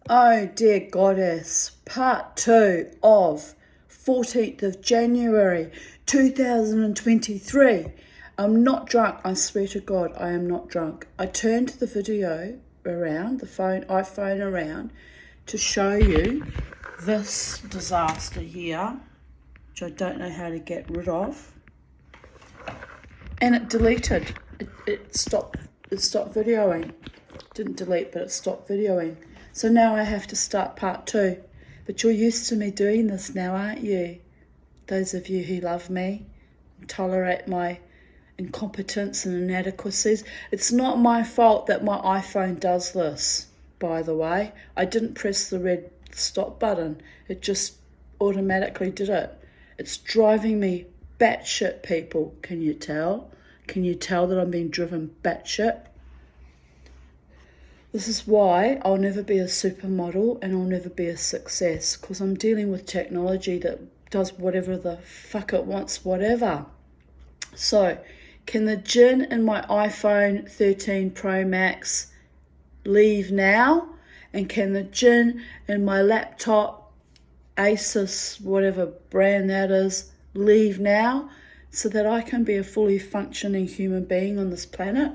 Oh dear goddess, part 2 of 14th of January 2023. I'm not drunk, I swear to God, I am not drunk. I turned the video around, the iPhone around, to show you this disaster here, which I don't know how to get rid of. And it deleted. It stopped videoing. Didn't delete, but it stopped videoing. So now I have to start part 2. But you're used to me doing this now, aren't you? Those of you who love me, tolerate my incompetence and inadequacies. It's not my fault that my iPhone does this, by the way. I didn't press the red stop button. It just automatically did it. It's driving me batshit, people. Can you tell? Can you tell that I'm being driven batshit? This is why I'll never be a supermodel and I'll never be a success, because I'm dealing with technology that does whatever the fuck it wants, whatever. So, can the gin in my iPhone 13 Pro Max leave now? And can the gin in my laptop, Asus, whatever brand that is, leave now? So that I can be a fully functioning human being on this planet?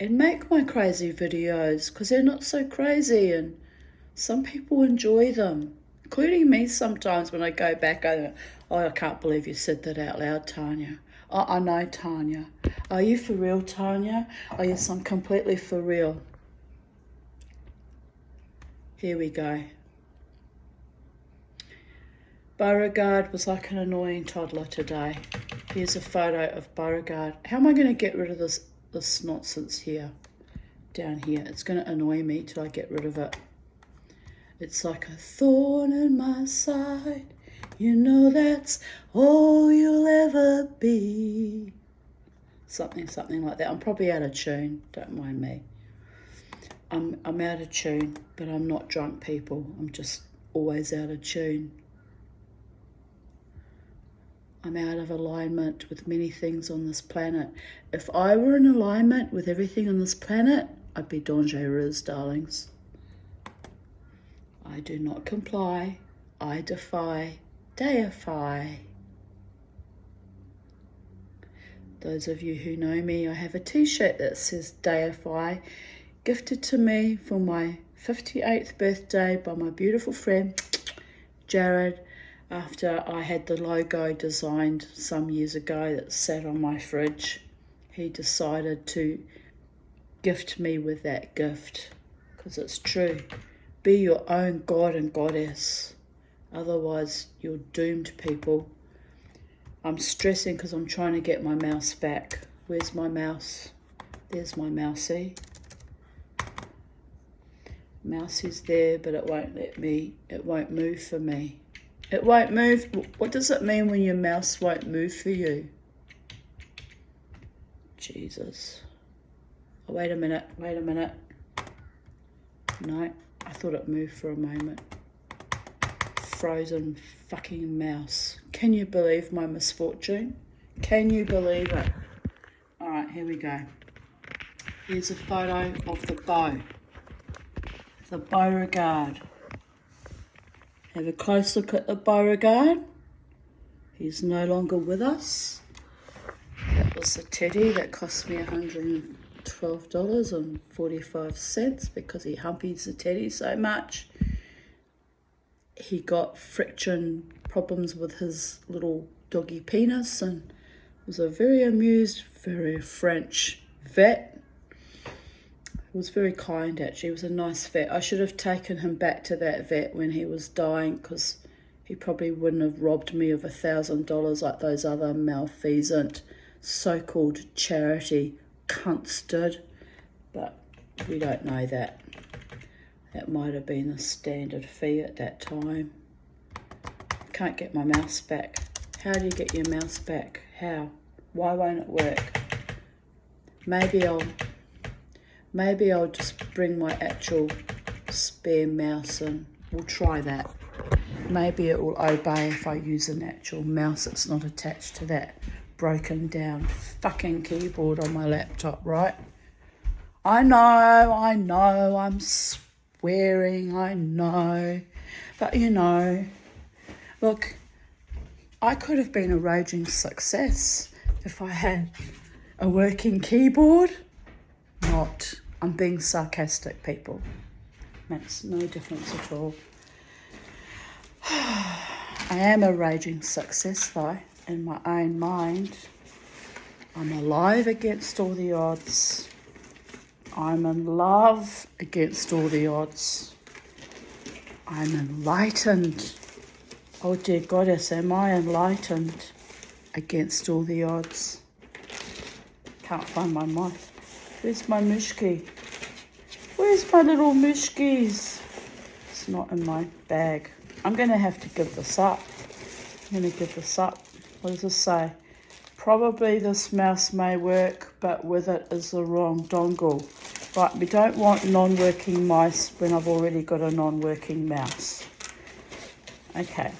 And make my crazy videos, because they're not so crazy and some people enjoy them, including me sometimes when I go back. I can't believe you said that out loud, Tanya. Oh, I know, Tanya. Are you for real, Tanya? Oh, yes, I'm completely for real. Here we go. Beauregard was like an annoying toddler today. Here's a photo of Beauregard. How am I going to get rid of this nonsense here, down here? It's going to annoy me till I get rid of it. It's like a thorn in my side. You know that's all you'll ever be. Something like that. I'm probably out of tune. Don't mind me. I'm out of tune, but I'm not drunk, people. I'm just always out of tune. I'm out of alignment with many things on this planet. If I were in alignment with everything on this planet, I'd be dangerous, darlings. I do not comply. I defy, deify. Those of you who know me, I have a t-shirt that says deify, gifted to me for my 58th birthday by my beautiful friend, Jared, after I had the logo designed some years ago that sat on my fridge. He decided to gift me with that gift, because it's true. Be your own god and goddess. Otherwise, you're doomed, people. I'm stressing because I'm trying to get my mouse back. Where's my mouse? There's my mousey. Mousey's there, but it won't move for me. It won't move. What does it mean when your mouse won't move for you? Jesus. Oh, wait a minute. No, I thought it moved for a moment. Frozen fucking mouse. Can you believe my misfortune? Can you believe it? All right, here we go. Here's a photo of the bow. The Beauregard. Have a close look at the Beauregard. He's no longer with us. That was the teddy that cost me $112.45 because he humpies the teddy so much. He got friction problems with his little doggy penis and was a very amused, very French vet. He was very kind, actually. He was a nice vet. I should have taken him back to that vet when he was dying, because he probably wouldn't have robbed me of $1,000 like those other malfeasant so-called charity cunts did. But we don't know that. That might have been the standard fee at that time. Can't get my mouse back. How do you get your mouse back? How? Why won't it work? Maybe I'll just bring my actual spare mouse in. We'll try that. Maybe it will obey if I use an actual mouse that's not attached to that broken down fucking keyboard on my laptop, right? I know, I'm wearing, I know. But you know, look, I could have been a raging success if I had a working keyboard. Not. I'm being sarcastic, people. Makes no difference at all. I am a raging success, though, in my own mind. I'm alive against all the odds. I'm in love against all the odds. I'm enlightened. Oh dear goddess, am I enlightened against all the odds? Can't find my mice. Where's my mushki? Where's my little mushkis? It's not in my bag. I'm going to have to give this up. I'm going to give this up. What does this say? Probably this mouse may work, but with it is the wrong dongle. Right, we don't want non-working mice when I've already got a non-working mouse. Okay.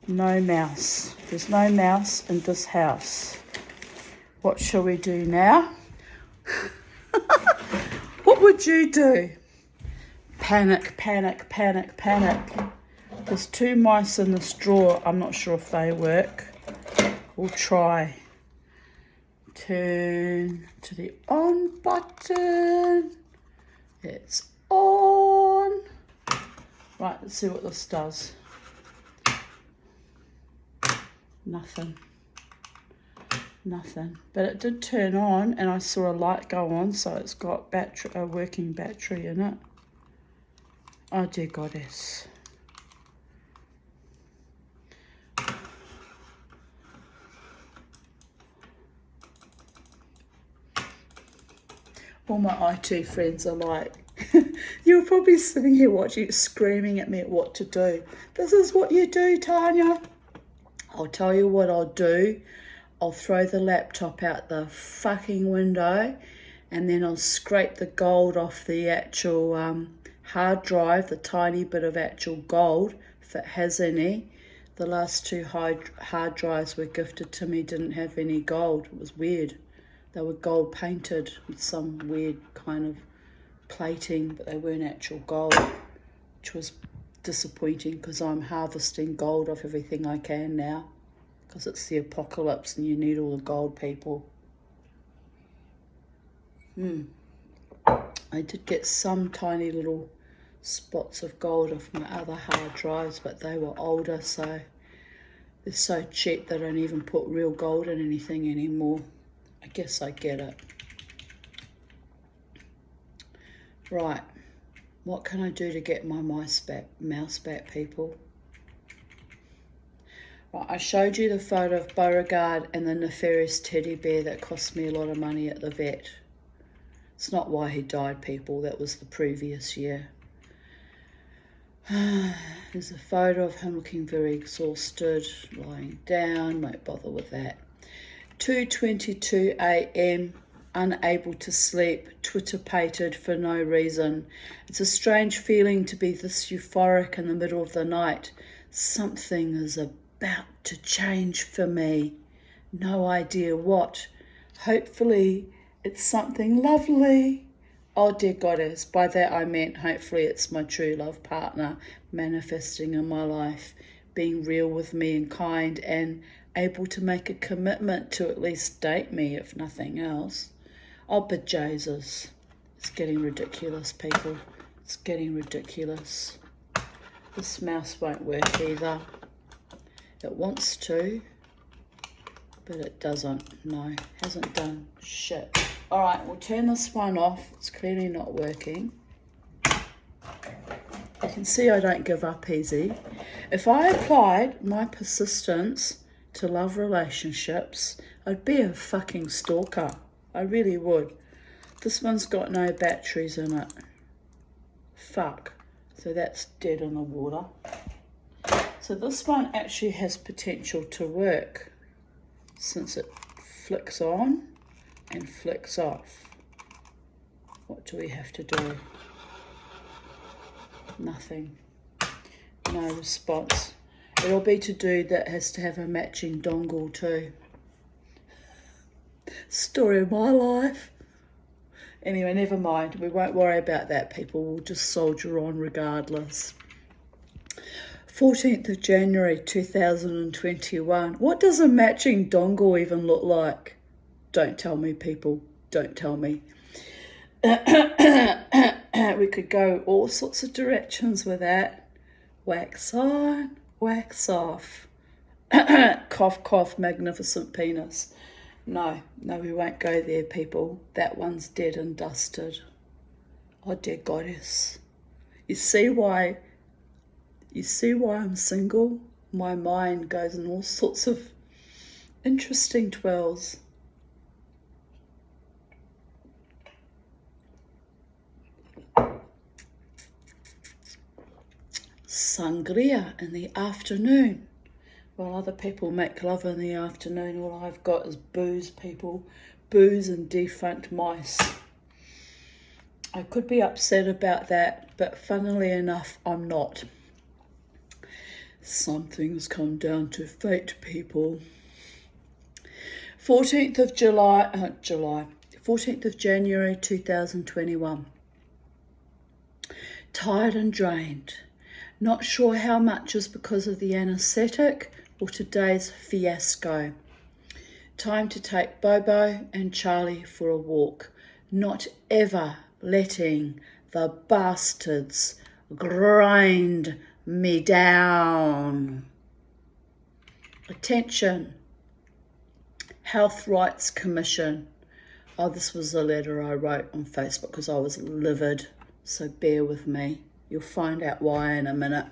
No mouse. There's no mouse in this house. What shall we do now? What would you do? Panic, panic, panic, panic. There's 2 mice in this drawer. I'm not sure if they work. We'll try. Turn to the on button. It's on. Right, let's see what this does. Nothing. Nothing. But it did turn on and I saw a light go on, so it's got battery, a working battery in it. Oh dear goddess. All my IT friends are like, you're probably sitting here watching, screaming at me at what to do. This is what you do, Tanya. I'll tell you what I'll do. I'll throw the laptop out the fucking window and then I'll scrape the gold off the actual hard drive, the tiny bit of actual gold, if it has any. The last 2 hard drives were gifted to me, didn't have any gold. It was weird. They were gold painted with some weird kind of plating, but they weren't actual gold, which was disappointing because I'm harvesting gold off everything I can now because it's the apocalypse and you need all the gold, people. I did get some tiny little spots of gold off my other hard drives, but they were older, so they're so cheap they don't even put real gold in anything anymore. I guess I get it. Right, what can I do to get my mouse back, people? Right, I showed you the photo of Beauregard and the nefarious teddy bear that cost me a lot of money at the vet. It's not why he died, people. That was the previous year. There's a photo of him looking very exhausted, lying down. Won't bother with that. 2:22 a.m. Unable to sleep, Twitter-pated for no reason. It's a strange feeling to be this euphoric in the middle of the night. Something is about to change for me. No idea what. Hopefully it's something lovely. Oh dear goddess, by that I meant hopefully it's my true love partner manifesting in my life, being real with me and kind and able to make a commitment to at least date me, if nothing else. Oh, but Jesus, it's getting ridiculous, people. It's getting ridiculous. This mouse won't work either. It wants to, but it doesn't. No, hasn't done shit. All right, we'll turn this one off. It's clearly not working. You can see I don't give up easy. If I applied my persistence to love relationships, I'd be a fucking stalker. I really would. This one's got no batteries in it. Fuck. So that's dead in the water. So this one actually has potential to work since it flicks on and flicks off. What do we have to do? Nothing. No response. It'll be to do that has to have a matching dongle too. Story of my life. Anyway, never mind. We won't worry about that, people. We'll just soldier on regardless. 14th of January 2021. What does a matching dongle even look like? Don't tell me, people. Don't tell me. We could go all sorts of directions with that. Wax on, wax off. Cough, cough, magnificent penis. No, we won't go there, people. That one's dead and dusted. Oh, dear goddess. You see why I'm single? My mind goes in all sorts of interesting twirls. Sangria in the afternoon. While other people make love in the afternoon, all I've got is booze, people. Booze and defunct mice. I could be upset about that, but funnily enough, I'm not. Some things come down to fate, people. 14th of January 2021. Tired and drained. Not sure how much is because of the anaesthetic or today's fiasco. Time to take Bobo and Charlie for a walk. Not ever letting the bastards grind me down. Attention. Health Rights Commission. Oh, this was a letter I wrote on Facebook because I was livid, so bear with me. You'll find out why in a minute.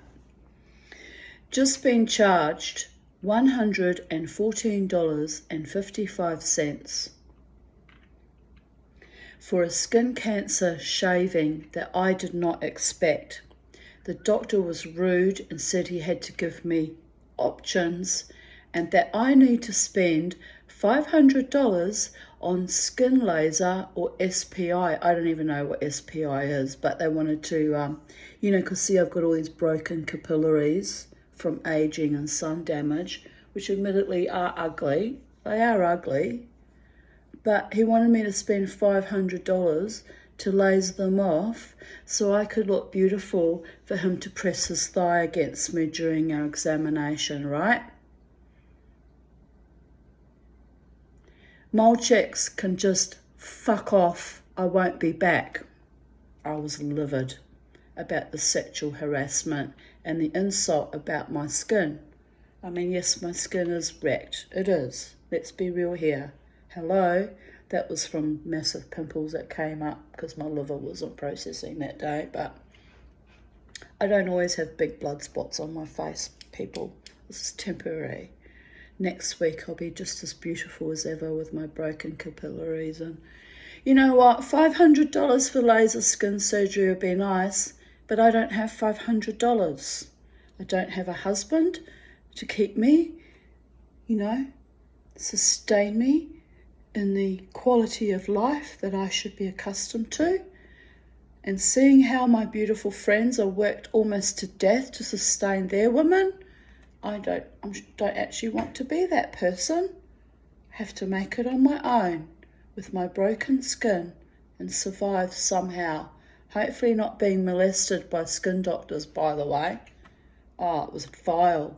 Just been charged $114.55 for a skin cancer shaving that I did not expect. The doctor was rude and said he had to give me options and that I need to spend $500 on skin laser or SPI. I don't even know what SPI is, but they wanted to, because see, I've got all these broken capillaries from aging and sun damage, which admittedly are ugly. They are ugly. But he wanted me to spend $500 to laser them off so I could look beautiful for him to press his thigh against me during our examination, right? Mole chicks can just fuck off. I won't be back. I was livid about the sexual harassment and the insult about my skin. I mean, yes, my skin is wrecked. It is. Let's be real here. Hello? That was from massive pimples that came up because my liver wasn't processing that day. But I don't always have big blood spots on my face, people. This is temporary. Next week I'll be just as beautiful as ever with my broken capillaries. And you know what? $500 for laser skin surgery would be nice, but I don't have $500. I don't have a husband to keep me, sustain me in the quality of life that I should be accustomed to. And seeing how my beautiful friends are worked almost to death to sustain their women, I don't actually want to be that person. I have to make it on my own with my broken skin and survive somehow. Hopefully not being molested by skin doctors, by the way. Oh, it was vile.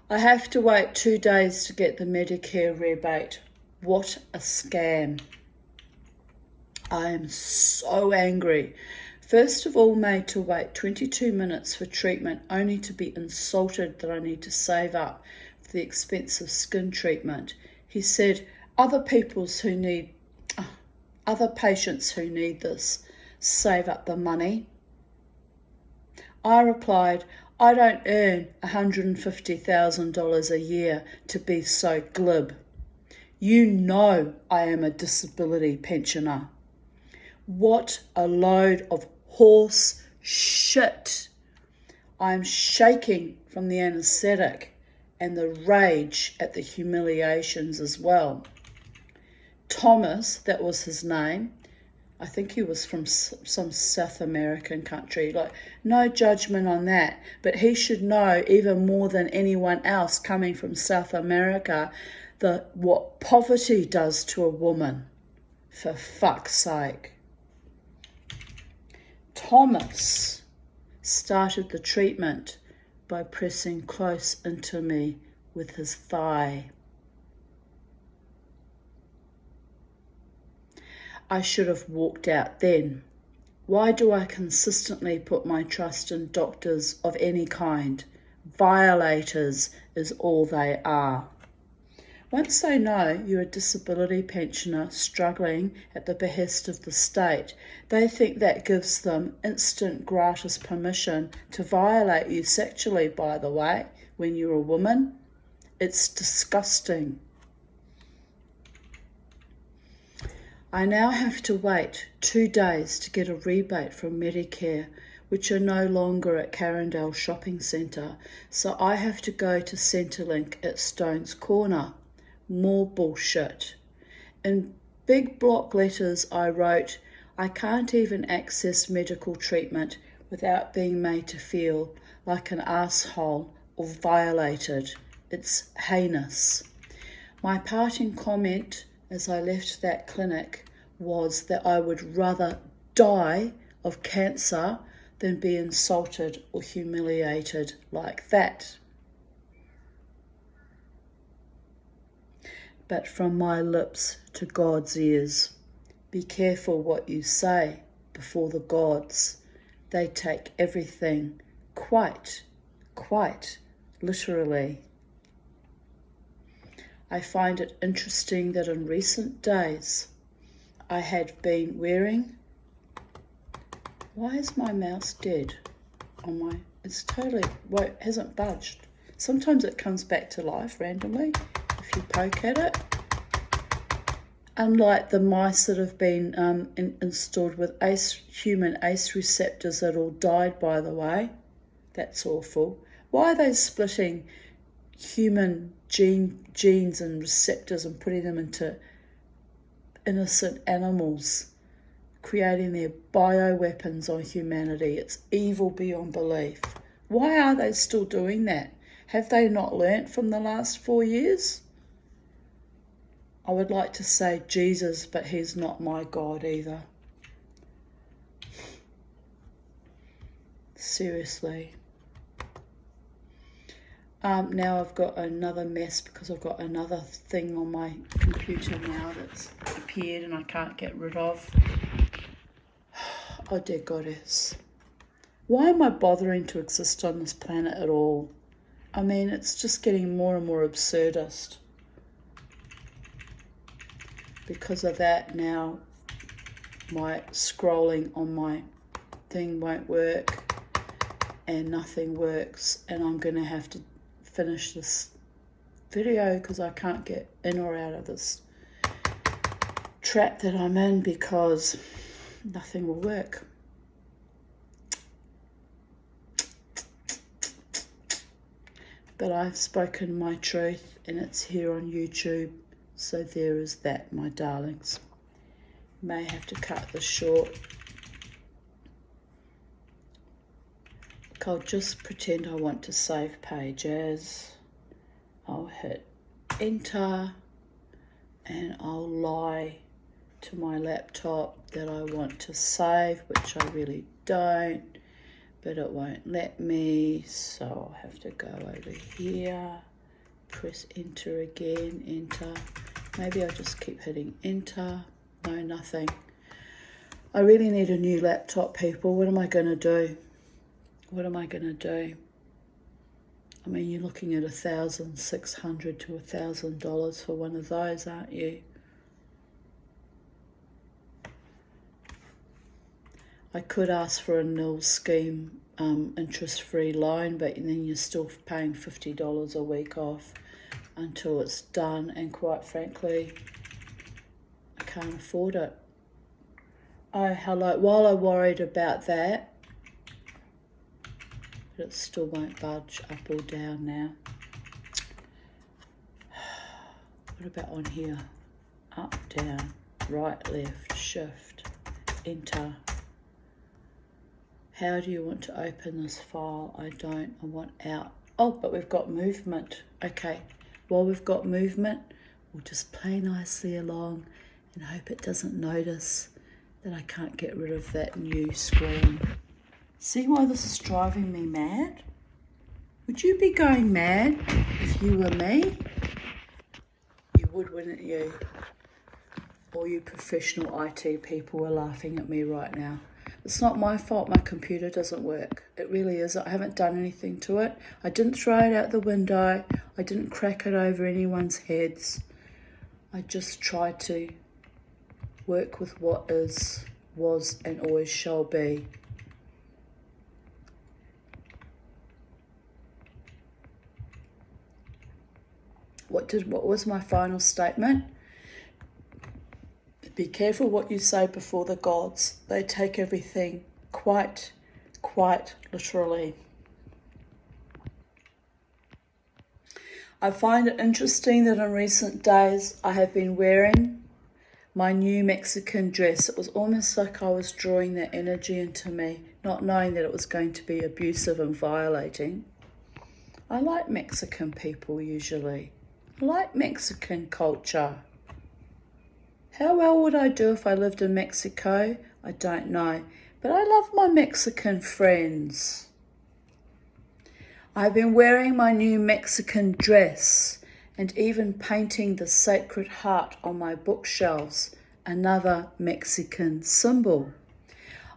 I have to wait 2 days to get the Medicare rebate. What a scam. I am so angry. First of all, made to wait 22 minutes for treatment, only to be insulted that I need to save up for the expensive skin treatment. He said, other patients who need this, save up the money. I replied, I don't earn $150,000 a year to be so glib. You know I am a disability pensioner. What a load of horse shit. I'm shaking from the anaesthetic and the rage at the humiliations as well. Thomas, that was his name. I think he was from some South American country. No judgment on that, but he should know even more than anyone else coming from South America what poverty does to a woman For fuck's sake. Thomas started the treatment by pressing close into me with his thigh. I should have walked out then. Why do I consistently put my trust in doctors of any kind? Violators is all they are. Once they know you're a disability pensioner struggling at the behest of the state, they think that gives them instant gratis permission to violate you sexually, by the way, when you're a woman. It's disgusting. I now have to wait 2 days to get a rebate from Medicare, which are no longer at Carindale Shopping Centre, so I have to go to Centrelink at Stones Corner. More bullshit. In big block letters I wrote, I can't even access medical treatment without being made to feel like an asshole or violated. It's heinous. My parting comment as I left that clinic was that I would rather die of cancer than be insulted or humiliated like that. But from my lips to God's ears, be careful what you say before the gods. They take everything quite literally. I find it interesting that in recent days I had been wearing... Why is my mouse dead? It's totally... hasn't budged. Sometimes it comes back to life randomly if you poke at it. Unlike the mice that have been installed with human ACE receptors that all died, by the way. That's awful. Why are they splitting human genes and receptors and putting them into innocent animals, creating their bioweapons on humanity? It's evil beyond belief. Why are they still doing that? Have they not learnt from the last 4 years? I would like to say Jesus, but he's not my God either. Seriously. Now I've got another mess because I've got another thing on my computer now that's appeared and I can't get rid of. Oh dear goddess. Why am I bothering to exist on this planet at all? I mean, it's just getting more and more absurdist. Because of that now, my scrolling on my thing won't work and nothing works, and I'm going to have to finish this video because I can't get in or out of this trap that I'm in because nothing will work. But I've spoken my truth and it's here on YouTube, so there is that, my darlings. May have to cut this short. I'll just pretend I want to save page as. I'll hit enter and I'll lie to my laptop that I want to save, which I really don't, but it won't let me, so I'll have to go over here, press enter again, enter. Maybe I'll just keep hitting enter. No, nothing. I really need a new laptop, people. What am I going to do? What am I going to do? I mean, you're looking at $1,600 to $1,000 for one of those, aren't you? I could ask for a nil scheme interest-free loan, but then you're still paying $50 a week off until it's done, and quite frankly, I can't afford it. Oh, hello. While I worried about that, but it still won't budge up or down now. What about on here? Up, down, right, left, shift, enter. How do you want to open this file? I don't. I want out. Oh, but we've got movement. Okay. While we've got movement, we'll just play nicely along and hope it doesn't notice that I can't get rid of that new screen. See why this is driving me mad? Would you be going mad if you were me? You would, wouldn't you? All you professional IT people are laughing at me right now. It's not my fault my computer doesn't work. It really is. I haven't done anything to it. I didn't throw it out the window. I didn't crack it over anyone's heads. I just tried to work with what is, was, and always shall be. What was my final statement? Be careful what you say before the gods. They take everything quite literally. I find it interesting that in recent days I have been wearing my new Mexican dress. It was almost like I was drawing that energy into me, not knowing that it was going to be abusive and violating. I like Mexican people usually. I like Mexican culture. How well would I do if I lived in Mexico? I don't know, but I love my Mexican friends. I've been wearing my new Mexican dress and even painting the Sacred Heart on my bookshelves, another Mexican symbol.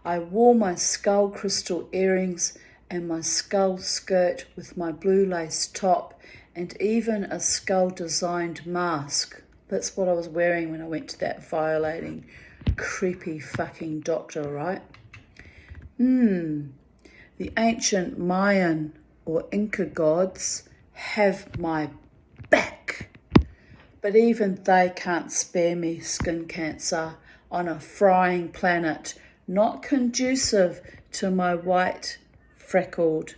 I wore my skull crystal earrings and my skull skirt with my blue lace top and even a skull designed mask. That's what I was wearing when I went to that violating, creepy fucking doctor, right? The ancient Mayan or Inca gods have my back. But even they can't spare me skin cancer on a frying planet not conducive to my white, freckled,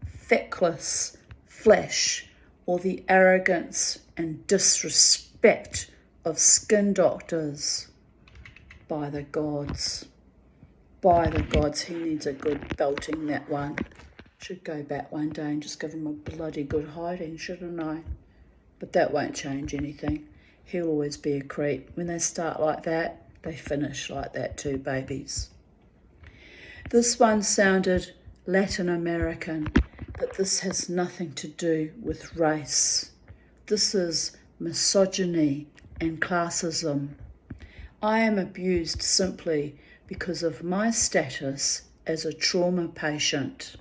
feckless flesh or the arrogance and disrespect of skin doctors. By the gods. By the gods, he needs a good belting, that one. Should go back one day and just give him a bloody good hiding, shouldn't I? But that won't change anything. He'll always be a creep. When they start like that, they finish like that too, babies. This one sounded Latin American, but this has nothing to do with race. This is misogyny and classism. I am abused simply because of my status as a trauma patient.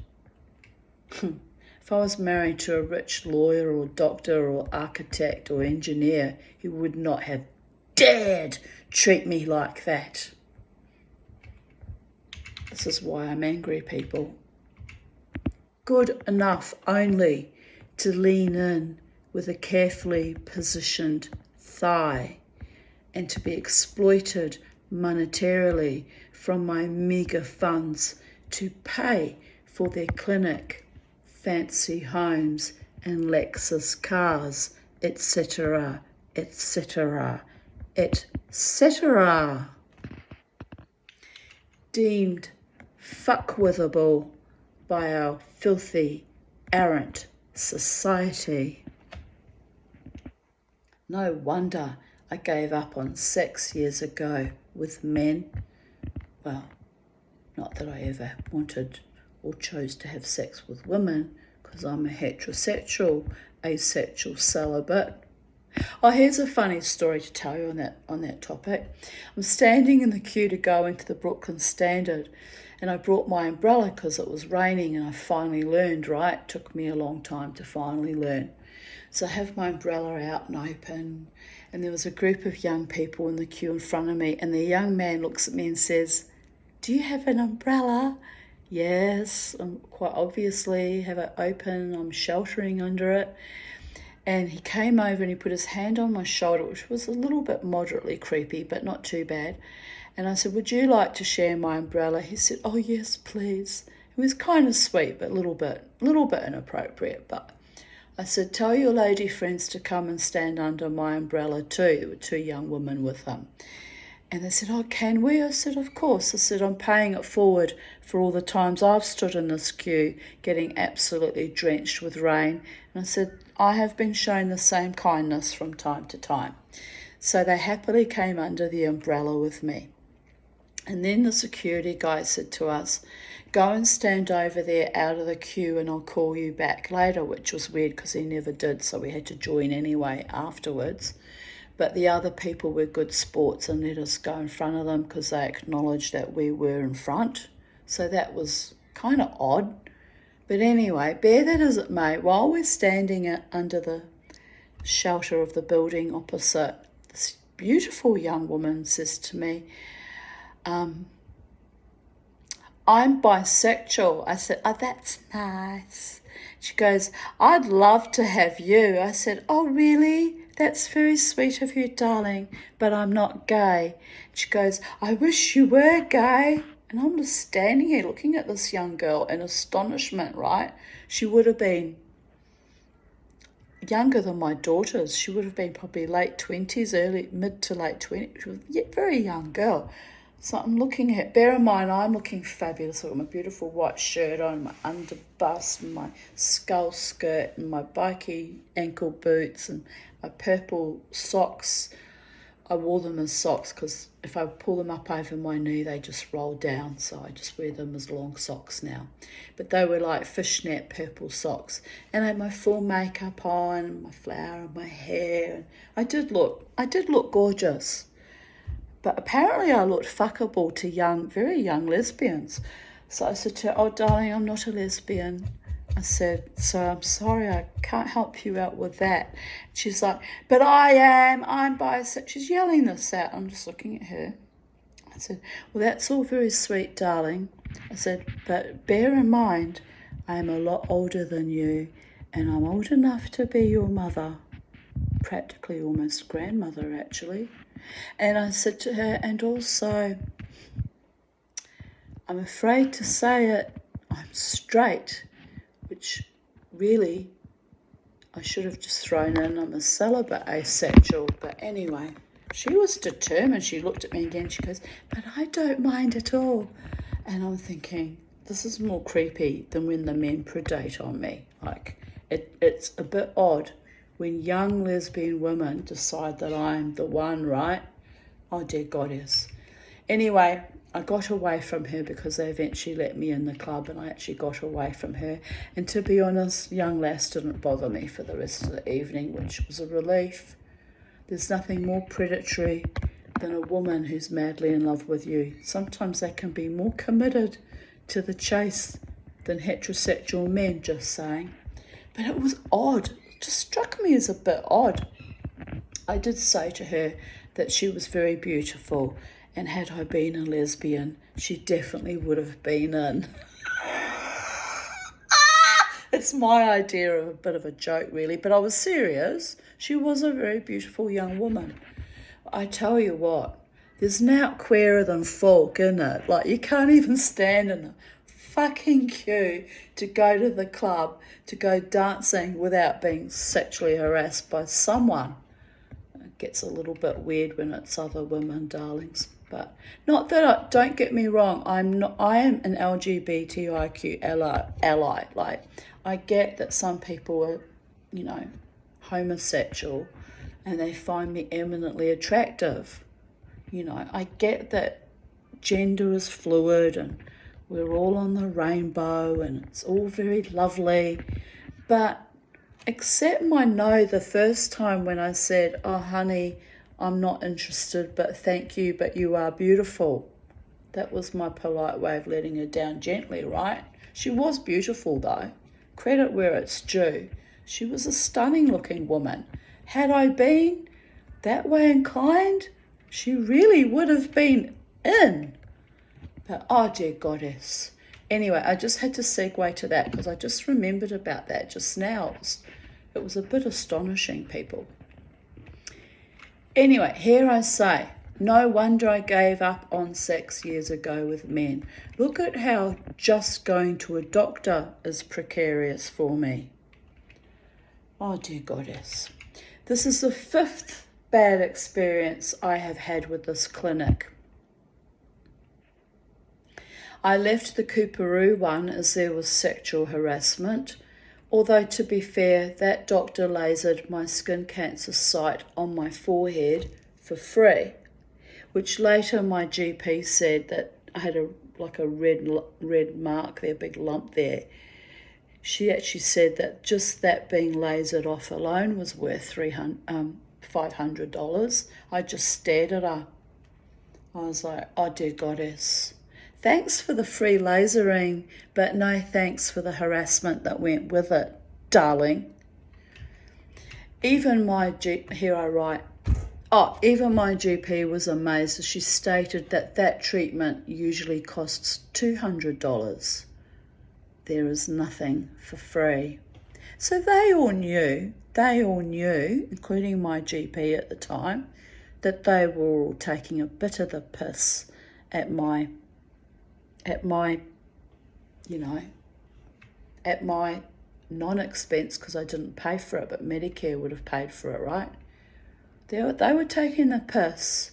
If I was married to a rich lawyer or doctor or architect or engineer, he would not have dared treat me like that. This is why I'm angry, people. Good enough only to lean in with a carefully positioned thigh and to be exploited monetarily from my meagre funds to pay for their clinic, fancy homes and Lexus cars, etc., etc., etc. Deemed fuckwithable by our filthy, arrant society. No wonder I gave up on sex years ago with men. Well, not that I ever wanted or chose to have sex with women, because I'm a heterosexual, asexual celibate. Oh, here's a funny story to tell you on that topic. I'm standing in the queue to go into the Brooklyn Standard, and I brought my umbrella because it was raining, and I finally learned, right? It took me a long time to finally learn. So I have my umbrella out and open, and there was a group of young people in the queue in front of me, and the young man looks at me and says, "Do you have an umbrella?" Yes, quite obviously have it open, I'm sheltering under it. And he came over and he put his hand on my shoulder, which was a little bit moderately creepy, but not too bad. And I said, "Would you like to share my umbrella?" He said, "Oh, yes, please." It was kind of sweet, but a little bit inappropriate. But I said, "Tell your lady friends to come and stand under my umbrella too." There were two young women with him. And they said, "Oh, can we?" I said, "Of course." I said, "I'm paying it forward for all the times I've stood in this queue getting absolutely drenched with rain." And I said, "I have been shown the same kindness from time to time." So they happily came under the umbrella with me. And then the security guy said to us, go and stand over there out of the queue and I'll call you back later, which was weird because he never did, so we had to join anyway afterwards. But the other people were good sports and let us go in front of them because they acknowledged that we were in front. So that was kind of odd. But anyway, bear that as it may, while we're standing under the shelter of the building opposite, this beautiful young woman says to me, I'm bisexual. I said, oh, that's nice. She goes, I'd love to have you. I said, oh, really? That's very sweet of you, darling, but I'm not gay. She goes, I wish you were gay. And I'm just standing here looking at this young girl in astonishment, right? She would have been younger than my daughters. She would have been probably late 20s, mid to late 20s. She was a very young girl. So I'm looking at, bear in mind, I'm looking fabulous. I've got my beautiful white shirt on, my underbust, and my skull skirt, and my bikey ankle boots, and my purple socks. I wore them as socks because if I pull them up over my knee, they just roll down. So I just wear them as long socks now. But they were like fishnet purple socks. And I had my full makeup on, my flower in my hair. And I did look gorgeous. But apparently I looked fuckable to very young lesbians. So I said to her, oh, darling, I'm not a lesbian. I said, so I'm sorry, I can't help you out with that. She's like, but I'm bisexual. She's yelling this out. I'm just looking at her. I said, well, that's all very sweet, darling. I said, but bear in mind, I'm a lot older than you, and I'm old enough to be your mother. Practically almost grandmother, actually. And I said to her, and also, I'm afraid to say it, I'm straight, which really I should have just thrown in, I'm a celibate asexual. But anyway, she was determined. She looked at me again, she goes, but I don't mind at all. And I'm thinking, this is more creepy than when the men predate on me. Like, it's a bit odd when young lesbian women decide that I'm the one, right? Oh, dear goddess. Anyway, I got away from her because they eventually let me in the club, and I actually got away from her. And to be honest, young lass didn't bother me for the rest of the evening, which was a relief. There's nothing more predatory than a woman who's madly in love with you. Sometimes they can be more committed to the chase than heterosexual men, just saying. But it was odd. Just struck me as a bit odd. I did say to her that she was very beautiful, and had I been a lesbian, she definitely would have been in. It's my idea of a bit of a joke, really, but I was serious. She was a very beautiful young woman. I tell you what, there's now queerer than folk, isn't it? Like, you can't even stand in a fucking queue to go to the club, to go dancing without being sexually harassed by someone. It gets a little bit weird when it's other women, darlings. But not that don't get me wrong, I am an LGBTIQ ally. Like, I get that some people are, homosexual and they find me eminently attractive. I get that gender is fluid and we're all on the rainbow and it's all very lovely. But accept my no the first time when I said, oh, honey, I'm not interested, but thank you, but you are beautiful. That was my polite way of letting her down gently, right? She was beautiful, though. Credit where it's due. She was a stunning looking woman. Had I been that way inclined, she really would have been in. But, oh, dear goddess. Anyway, I just had to segue to that because I just remembered about that just now. It was a bit astonishing, people. Anyway, here I say, no wonder I gave up on sex years ago with men. Look at how just going to a doctor is precarious for me. Oh, dear goddess. This is the 5th bad experience I have had with this clinic. I left the Coorparoo one as there was sexual harassment, although to be fair, that doctor lasered my skin cancer site on my forehead for free, which later my GP said that I had a red mark there, big lump there. She actually said that just that being lasered off alone was worth $500. I just stared at her. I was like, oh dear goddess, thanks for the free lasering, but no thanks for the harassment that went with it, darling. Even my GP was amazed as she stated that treatment usually costs $200. There is nothing for free. So they all knew, including my GP at the time, that they were all taking a bit of the piss at my non-expense, because I didn't pay for it, but Medicare would have paid for it, right? They were taking the piss,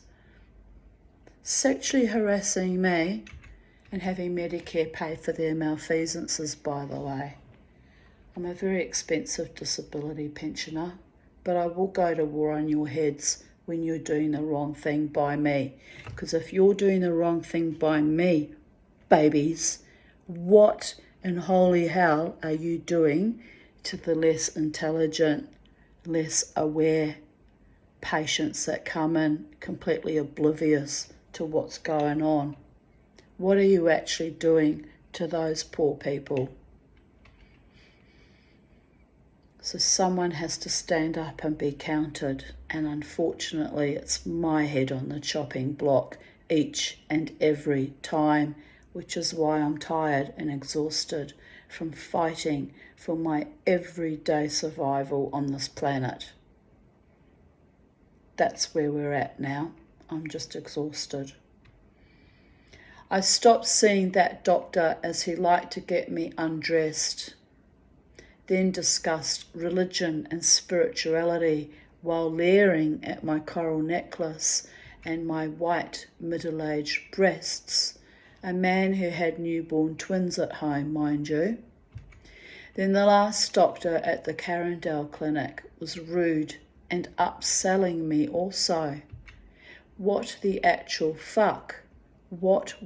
sexually harassing me and having Medicare pay for their malfeasances, by the way. I'm a very expensive disability pensioner, but I will go to war on your heads when you're doing the wrong thing by me. Because if you're doing the wrong thing by me, babies, what in holy hell are you doing to the less intelligent, less aware patients that come in completely oblivious to what's going on? What are you actually doing to those poor people? So someone has to stand up and be counted, and unfortunately it's my head on the chopping block each and every time, which is why I'm tired and exhausted from fighting for my everyday survival on this planet. That's where we're at now. I'm just exhausted. I stopped seeing that doctor as he liked to get me undressed, then discussed religion and spirituality while leering at my coral necklace and my white middle-aged breasts, a man who had newborn twins at home, mind you. Then the last doctor at the Carindale clinic was rude and upselling me also. What the actual fuck? What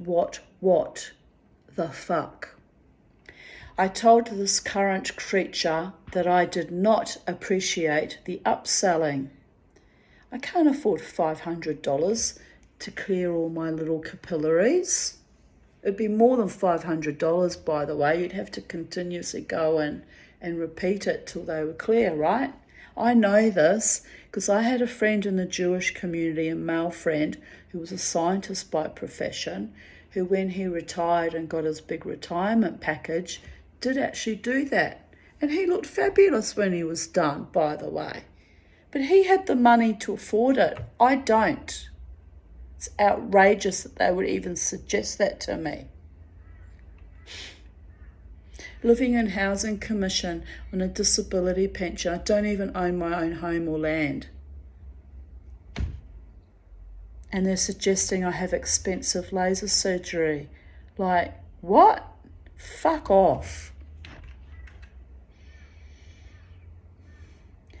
the fuck? I told this current creature that I did not appreciate the upselling. I can't afford $500 to clear all my little capillaries. It'd be more than $500, by the way. You'd have to continuously go in and repeat it till they were clear, right? I know this because I had a friend in the Jewish community, a male friend, who was a scientist by profession, who when he retired and got his big retirement package, did actually do that. And he looked fabulous when he was done, by the way. But he had the money to afford it. I don't. It's outrageous that they would even suggest that to me. Living in housing commission on a disability pension. I don't even own my own home or land. And they're suggesting I have expensive laser surgery. Like, what? Fuck off.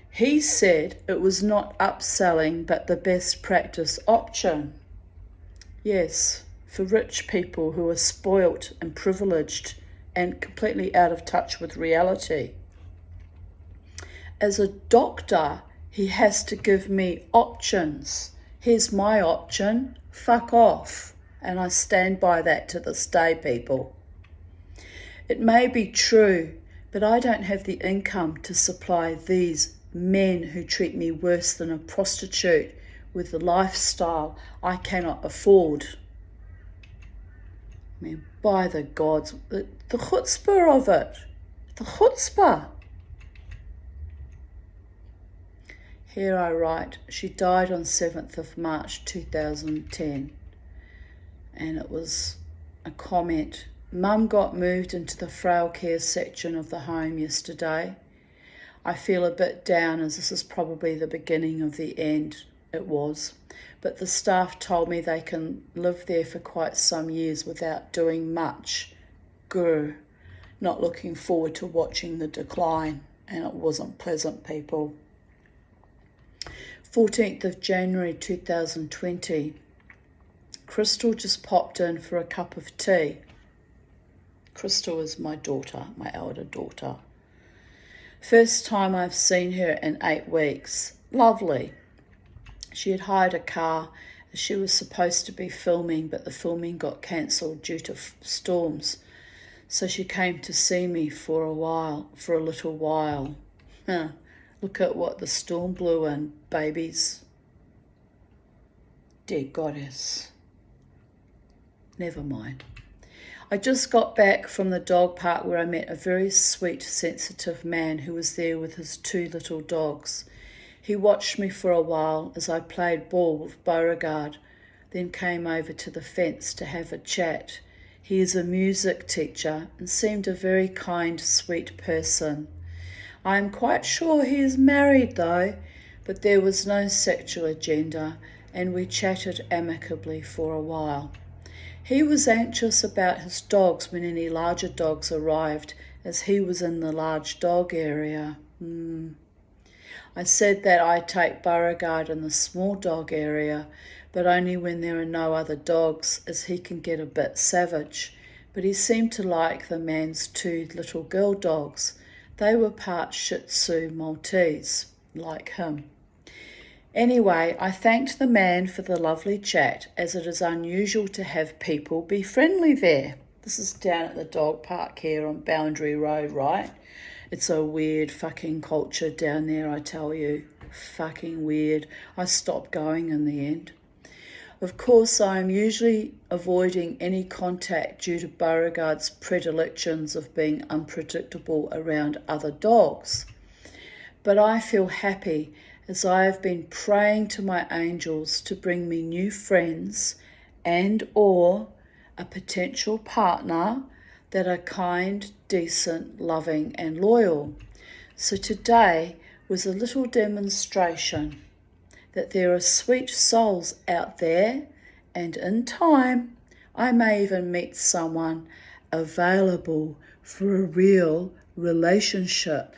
He said it was not upselling, but the best practice option. Yes, for rich people who are spoilt and privileged and completely out of touch with reality. As a doctor, he has to give me options. Here's my option, fuck off. And I stand by that to this day, people. It may be true, but I don't have the income to supply these men who treat me worse than a prostitute with the lifestyle I cannot afford. I mean, by the gods, the chutzpah of it, the chutzpah. Here I write, she died on 7th of March 2010, and it was a comment. Mum got moved into the frail care section of the home yesterday. I feel a bit down as this is probably the beginning of the end. It was. But the staff told me they can live there for quite some years without doing much. Grr. Not looking forward to watching the decline. And it wasn't pleasant, people. 14th of January 2020. Crystal just popped in for a cup of tea. Crystal is my daughter, my elder daughter. First time I've seen her in 8 weeks. Lovely. She had hired a car as she was supposed to be filming, but the filming got cancelled due to storms. So she came to see me for a little while. Look at what the storm blew in, babies. Dear goddess. Never mind. I just got back from the dog park where I met a very sweet, sensitive man who was there with his 2 little dogs. He watched me for a while as I played ball with Beauregard, then came over to the fence to have a chat. He is a music teacher and seemed a very kind, sweet person. I am quite sure he is married though, but there was no sexual agenda and we chatted amicably for a while. He was anxious about his dogs when any larger dogs arrived, as he was in the large dog area. I said that I take Beauregard in the small dog area, but only when there are no other dogs, as he can get a bit savage. But he seemed to like the man's 2 little girl dogs. They were part Shih Tzu Maltese, like him. Anyway, I thanked the man for the lovely chat, as it is unusual to have people be friendly there. This is down at the dog park here on Boundary Road, right? It's a weird fucking culture down there, I tell you. Fucking weird. I stopped going in the end. Of course, I am usually avoiding any contact due to Beauregard's predilections of being unpredictable around other dogs. But I feel happy as I have been praying to my angels to bring me new friends and or a potential partner that are kind, decent, loving and loyal. So today was a little demonstration that there are sweet souls out there, and in time I may even meet someone available for a real relationship.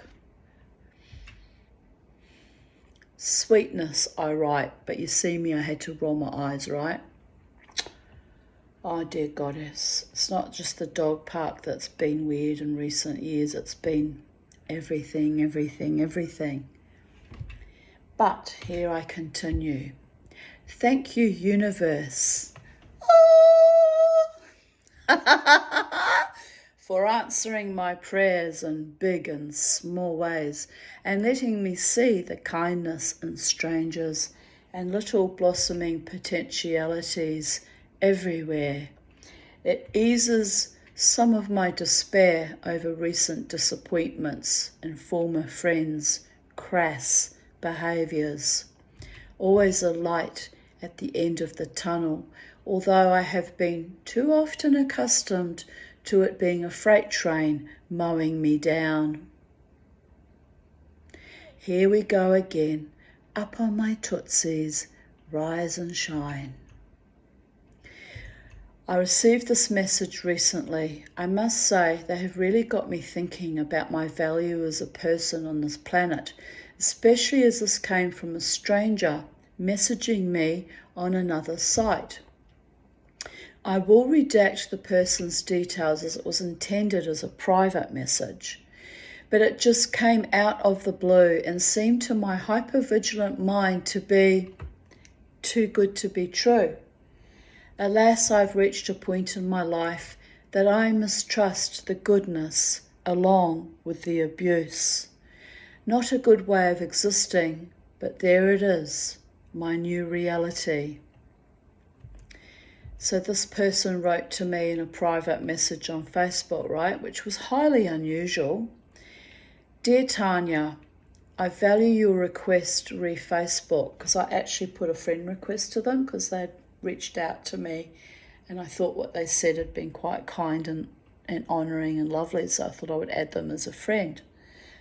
Sweetness, I write, but you see me, I had to roll my eyes, right? Oh, dear goddess. It's not just the dog park that's been weird in recent years. It's been everything. But here I continue. Thank you, universe. For answering my prayers in big and small ways and letting me see the kindness in strangers and little blossoming potentialities everywhere. It eases some of my despair over recent disappointments in former friends' crass behaviours. Always a light at the end of the tunnel, although I have been too often accustomed to it being a freight train mowing me down. Here we go again, up on my tootsies, rise and shine. I received this message recently. I must say they have really got me thinking about my value as a person on this planet, especially as this came from a stranger messaging me on another site. I will redact the person's details as it was intended as a private message, but it just came out of the blue and seemed to my hypervigilant mind to be too good to be true. Alas, I've reached a point in my life that I mistrust the goodness along with the abuse. Not a good way of existing, but there it is, my new reality. So this person wrote to me in a private message on Facebook, right, which was highly unusual. Dear Tanya, I value your request to re-Facebook, because I actually put a friend request to them because they'd reached out to me and I thought what they said had been quite kind and honouring and lovely, so I thought I would add them as a friend.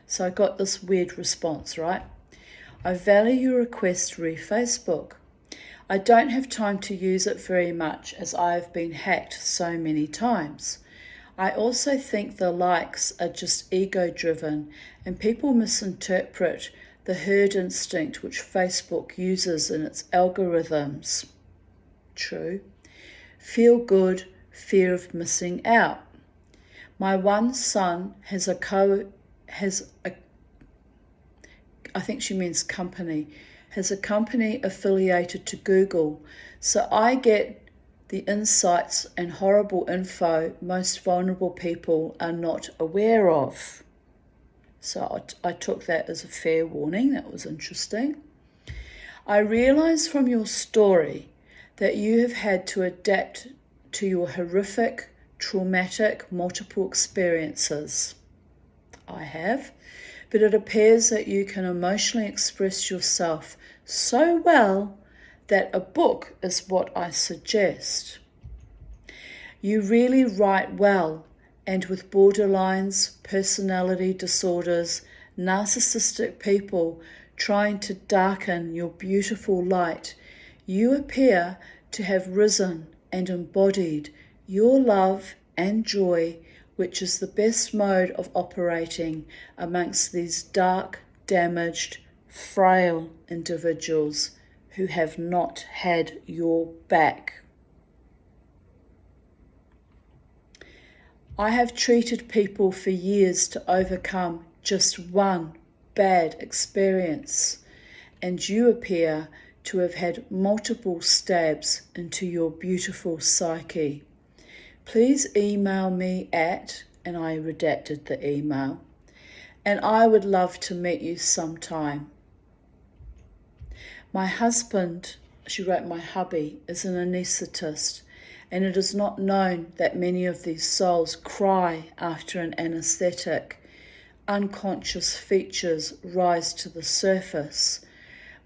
So I got this weird response, right? I value your request to re-Facebook. I don't have time to use it very much as I have been hacked so many times. I also think the likes are just ego-driven and people misinterpret the herd instinct which Facebook uses in its algorithms. True. Feel good, fear of missing out. My one son has a I think she means company, has a company affiliated to Google, so I get the insights and horrible info most vulnerable people are not aware of. So I took that as a fair warning. That was interesting. I realise from your story that you have had to adapt to your horrific, traumatic, multiple experiences. I have. But it appears that you can emotionally express yourself so well that a book is what I suggest. You really write well, and with borderlines, personality disorders, narcissistic people trying to darken your beautiful light, you appear to have risen and embodied your love and joy, which is the best mode of operating amongst these dark, damaged, frail individuals who have not had your back. I have treated people for years to overcome just one bad experience, and you appear to have had multiple stabs into your beautiful psyche. Please email me at, and I redacted the email, and I would love to meet you sometime. My husband, she wrote, my hubby, is an anaesthetist, and it is not known that many of these souls cry after an anaesthetic. Unconscious features rise to the surface.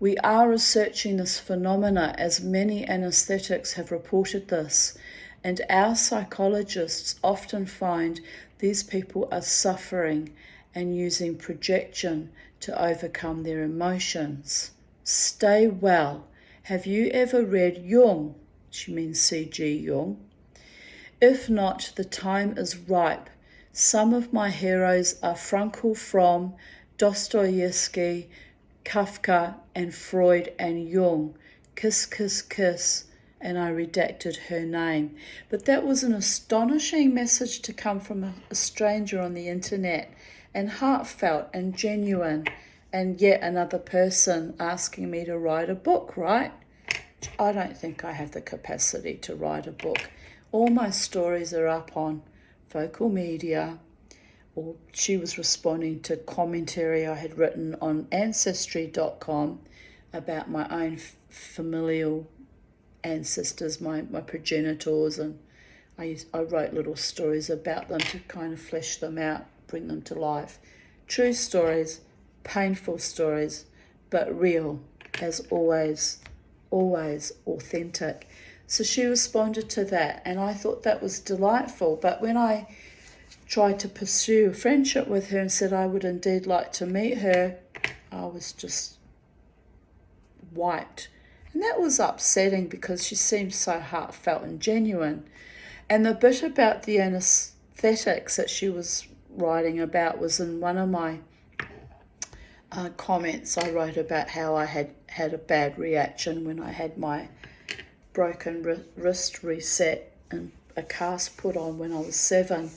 We are researching this phenomena as many anaesthetics have reported this, and our psychologists often find these people are suffering and using projection to overcome their emotions. Stay well. Have you ever read Jung? She means C.G. Jung. If not, the time is ripe. Some of my heroes are Frankl, Fromm, Dostoevsky, Kafka, and Freud and Jung. Kiss, kiss, kiss. And I redacted her name. But that was an astonishing message to come from a stranger on the internet, and heartfelt and genuine, and yet another person asking me to write a book, right? I don't think I have the capacity to write a book. All my stories are up on Vocal Media, or she was responding to commentary I had written on Ancestry.com about my own familial ancestors, my progenitors, and I wrote little stories about them to kind of flesh them out, bring them to life. True stories, painful stories, but real, as always, always authentic. So she responded to that, and I thought that was delightful. But when I tried to pursue a friendship with her and said I would indeed like to meet her, I was just wiped. And that was upsetting because she seemed so heartfelt and genuine. And the bit about the anesthetics that she was writing about was in one of my comments. I wrote about how I had a bad reaction when I had my broken wrist reset and a cast put on when I was 7,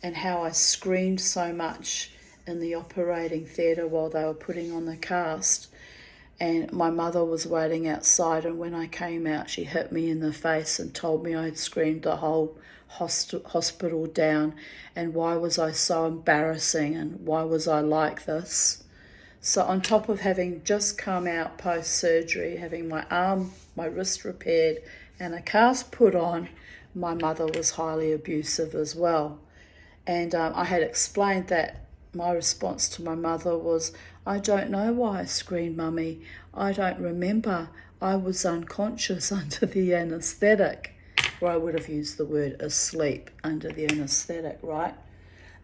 and how I screamed so much in the operating theatre while they were putting on the cast. And my mother was waiting outside, and when I came out, she hit me in the face and told me I had screamed the whole hospital down, and why was I so embarrassing, and why was I like this? So on top of having just come out post-surgery, having my wrist repaired and a cast put on, my mother was highly abusive as well. And I had explained that my response to my mother was, I don't know why I screamed, Mummy. I don't remember. I was unconscious under the anaesthetic. Or I would have used the word asleep under the anaesthetic, right?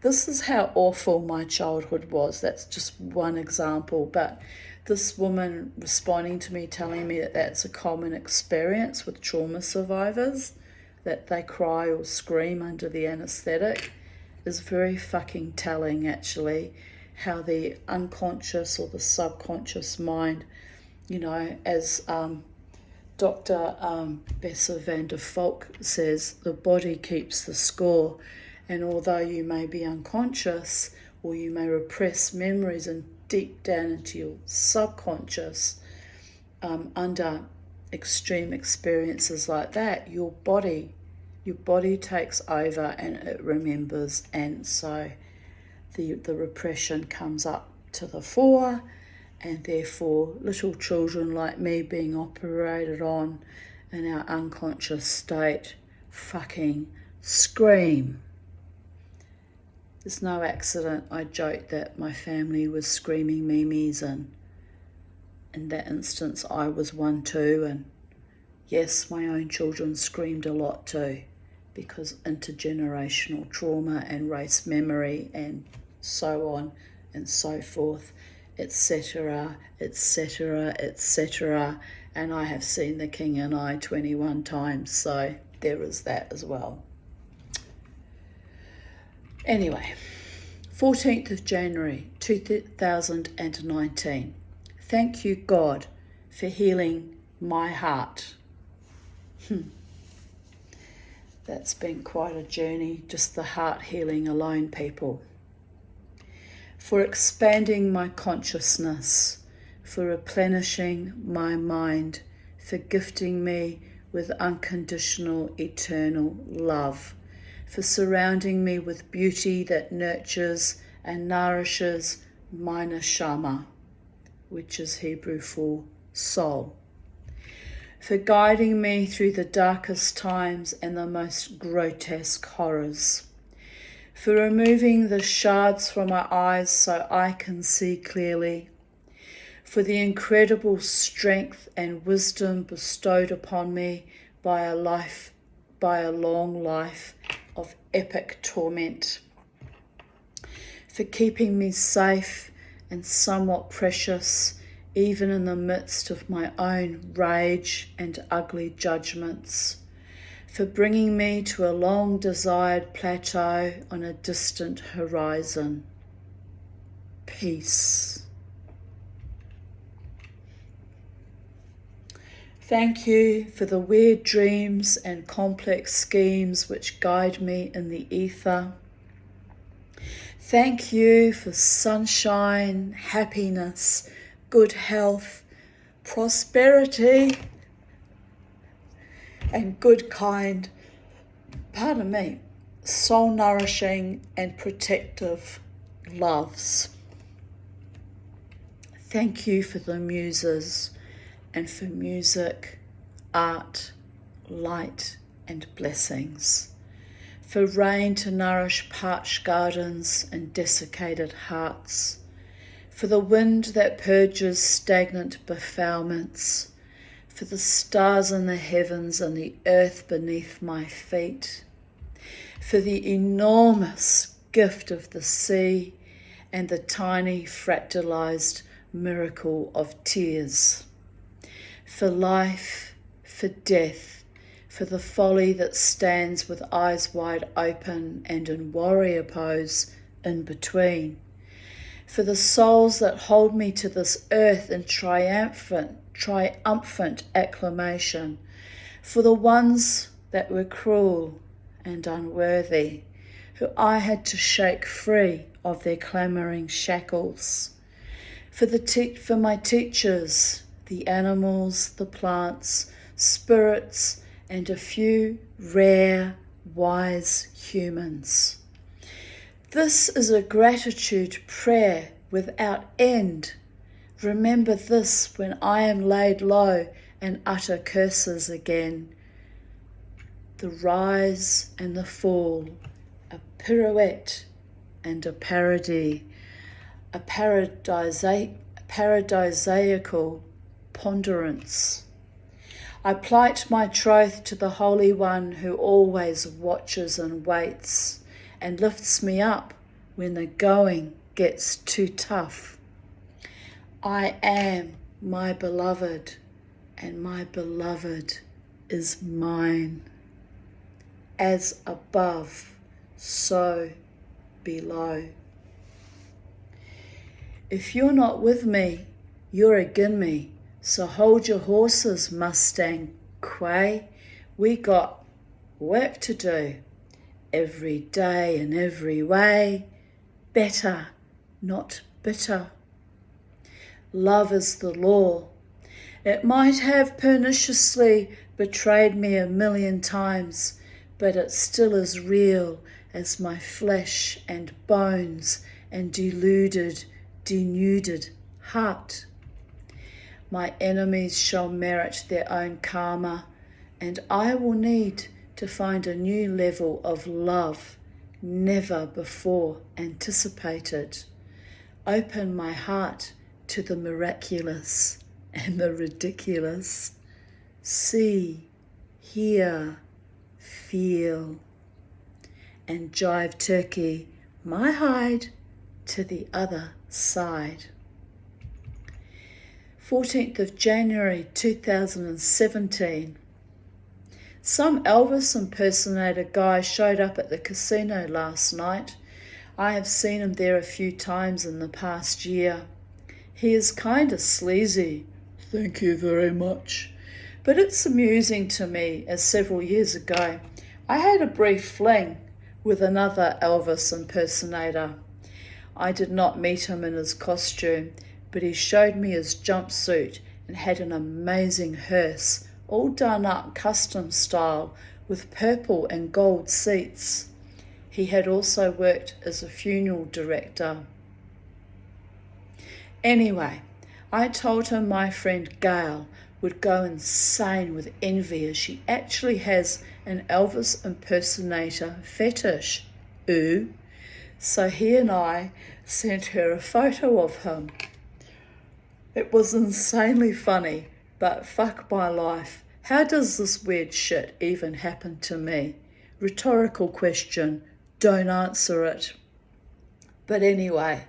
This is how awful my childhood was. That's just one example. But this woman responding to me, telling me that that's a common experience with trauma survivors, that they cry or scream under the anaesthetic, is very fucking telling, actually. how the unconscious or the subconscious mind, as Dr. Bessel van der Valk says, the body keeps the score. And although you may be unconscious or you may repress memories and deep down into your subconscious, under extreme experiences like that, your body takes over and it remembers, and so the repression comes up to the fore, and therefore little children like me being operated on in our unconscious state fucking scream. There's no accident I joked that my family was screaming memes, and in that instance I was one too, and yes, my own children screamed a lot too, because intergenerational trauma and race memory and so on and so forth, etc., etc., etc. And I have seen The King and I 21 times, so there is that as well. Anyway, 14th of January 2019. Thank you, God, for healing my heart. That's been quite a journey, just the heart healing alone, people. For expanding my consciousness, for replenishing my mind, for gifting me with unconditional eternal love, for surrounding me with beauty that nurtures and nourishes my neshama, which is Hebrew for soul, for guiding me through the darkest times and the most grotesque horrors, for removing the shards from my eyes so I can see clearly, for the incredible strength and wisdom bestowed upon me by a long life of epic torment, for keeping me safe and somewhat precious even in the midst of my own rage and ugly judgments, for bringing me to a long-desired plateau on a distant horizon. Peace. Thank you for the weird dreams and complex schemes which guide me in the ether. Thank you for sunshine, happiness, good health, prosperity, and good kind, soul-nourishing and protective loves. Thank you for the muses and for music, art, light, and blessings. For rain to nourish parched gardens and desiccated hearts. For the wind that purges stagnant befoulments. For the stars in the heavens and the earth beneath my feet. For the enormous gift of the sea and the tiny fractalized miracle of tears. For life, for death, for the folly that stands with eyes wide open and in warrior pose in between. For the souls that hold me to this earth in triumphant acclamation. For the ones that were cruel and unworthy, who I had to shake free of their clamouring shackles. For my teachers, the animals, the plants, spirits, and a few rare, wise humans. This is a gratitude prayer without end. Remember this when I am laid low and utter curses again. The rise and the fall, a pirouette and a parody, a paradisiacal ponderance. I plight my troth to the Holy One who always watches and waits and lifts me up when the going gets too tough. I am my beloved, and my beloved is mine. As above, so below. If you're not with me, you're agin me. So hold your horses, Mustang Quay. We got work to do. Every day in every way. Better, not bitter. Love is the law. It might have perniciously betrayed me 1,000,000 times, but it still is real as my flesh and bones and deluded, denuded heart. My enemies shall merit their own karma, and I will need to find a new level of love never before anticipated. Open my heart to the miraculous and the ridiculous. See, hear, feel, and jive turkey my hide to the other side. 14th of January 2017. Some Elvis impersonator guy showed up at the casino last night. I have seen him there a few times in the past year. He is kinda sleazy. Thank you very much. But it's amusing to me, as several years ago, I had a brief fling with another Elvis impersonator. I did not meet him in his costume, but he showed me his jumpsuit and had an amazing hearse, all done up custom style with purple and gold seats. He had also worked as a funeral director. Anyway, I told him my friend Gail would go insane with envy as she actually has an Elvis impersonator fetish. Ooh. So he and I sent her a photo of him. It was insanely funny, but fuck my life. How does this weird shit even happen to me? Rhetorical question. Don't answer it. But anyway,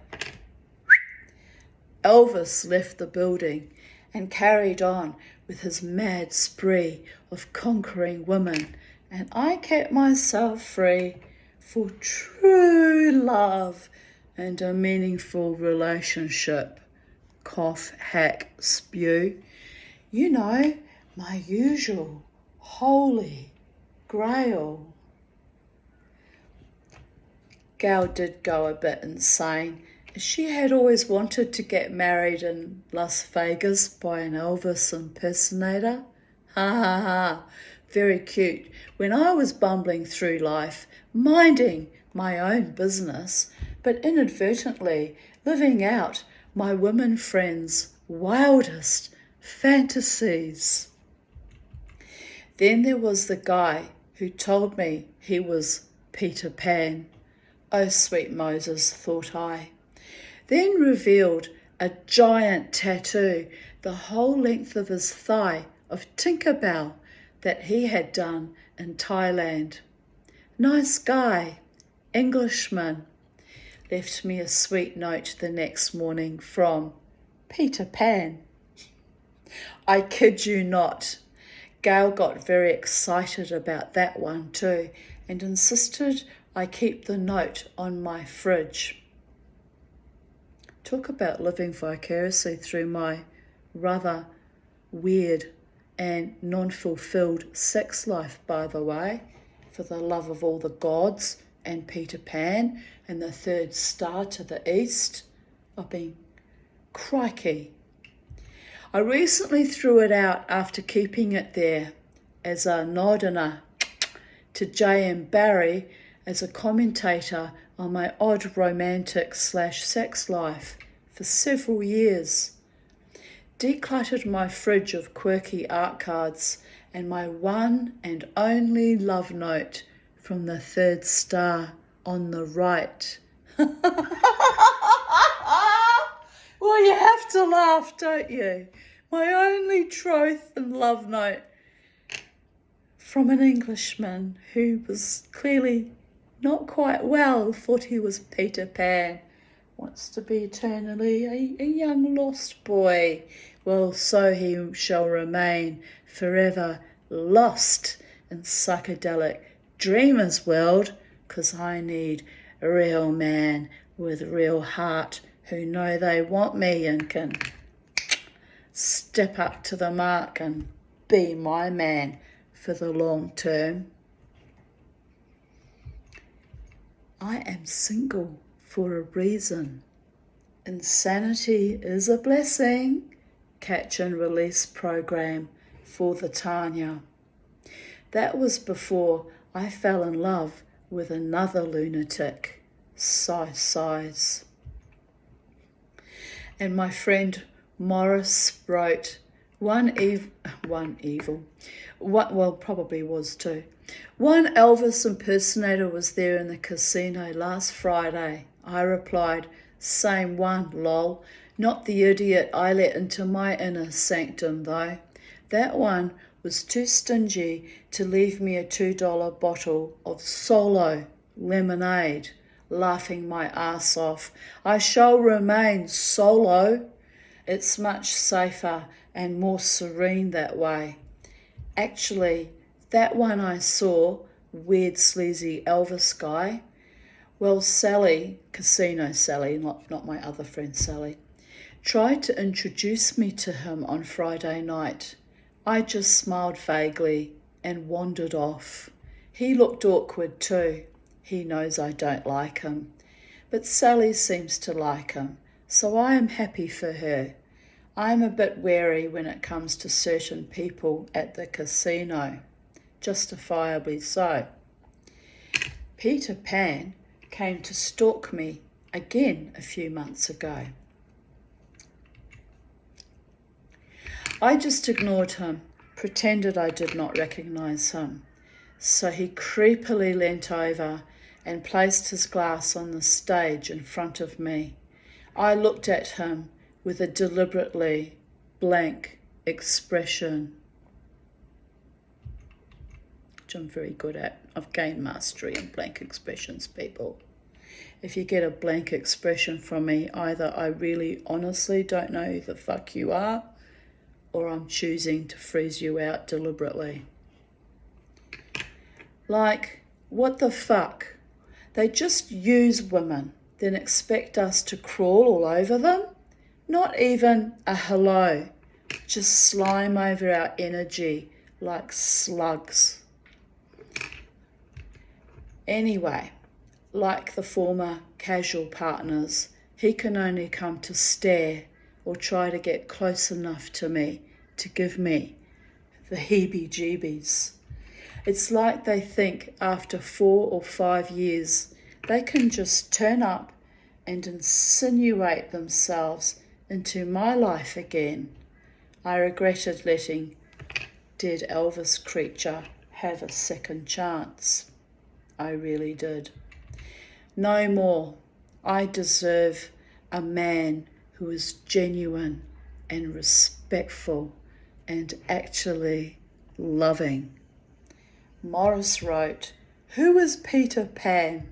Elvis left the building and carried on with his mad spree of conquering women, and I kept myself free for true love and a meaningful relationship. Cough, hack, spew. You know, my usual holy grail. Gail did go a bit insane. She had always wanted to get married in Las Vegas by an Elvis impersonator. Ha ha ha. Very cute. When I was bumbling through life, minding my own business, but inadvertently living out my women friends' wildest fantasies. Then there was the guy who told me he was Peter Pan. Oh, sweet Moses, thought I. Then revealed a giant tattoo, the whole length of his thigh, of Tinkerbell that he had done in Thailand. Nice guy, Englishman. Left me a sweet note the next morning from Peter Pan. I kid you not. Gail got very excited about that one too and insisted I keep the note on my fridge. Talk about living vicariously through my rather weird and non-fulfilled sex life, by the way, for the love of all the gods and Peter Pan and the third star to the east. I've been crikey. I recently threw it out after keeping it there as a nod and a to J.M. Barrie as a commentator on my odd romantic/sex life for several years. Decluttered my fridge of quirky art cards and my one and only love note from the third star on the right. Well, you have to laugh, don't you? My only troth and love note from an Englishman who was clearly not quite well, thought he was Peter Pan, wants to be eternally a young lost boy. Well, so he shall remain forever lost in psychedelic dreamer's world, 'cause I need a real man with real heart who know they want me and can step up to the mark and be my man for the long term. I am single for a reason. Insanity is a blessing. Catch and release program for the Tanya. That was before I fell in love with another lunatic, size. And my friend Morris wrote, one Elvis impersonator was there in the casino last Friday. I replied, same one, lol. Not the idiot I let into my inner sanctum, though. That one was too stingy to leave me a $2 bottle of Solo lemonade, laughing my ass off. I shall remain solo. It's much safer and more serene that way. Actually, that one I saw, weird sleazy Elvis guy, well, Sally, Casino Sally, not my other friend Sally, tried to introduce me to him on Friday night. I just smiled vaguely and wandered off. He looked awkward too. He knows I don't like him. But Sally seems to like him, so I am happy for her. I am a bit wary when it comes to certain people at the casino. Justifiably so. Peter Pan came to stalk me again a few months ago. I just ignored him, pretended I did not recognize him. So he creepily leant over and placed his glass on the stage in front of me. I looked at him with a deliberately blank expression, which I'm very good at. I've gained mastery in blank expressions, people. If you get a blank expression from me, either I really honestly don't know who the fuck you are, or I'm choosing to freeze you out deliberately. Like, what the fuck? They just use women, then expect us to crawl all over them? Not even a hello, just slime over our energy like slugs. Anyway, like the former casual partners, he can only come to stare or try to get close enough to me to give me the heebie-jeebies. It's like they think after 4 or 5 years they can just turn up and insinuate themselves into my life again. I regretted letting dead Elvis creature have a second chance. I really did. No more. I deserve a man who is genuine and respectful and actually loving. Morris wrote, who is Peter Pan?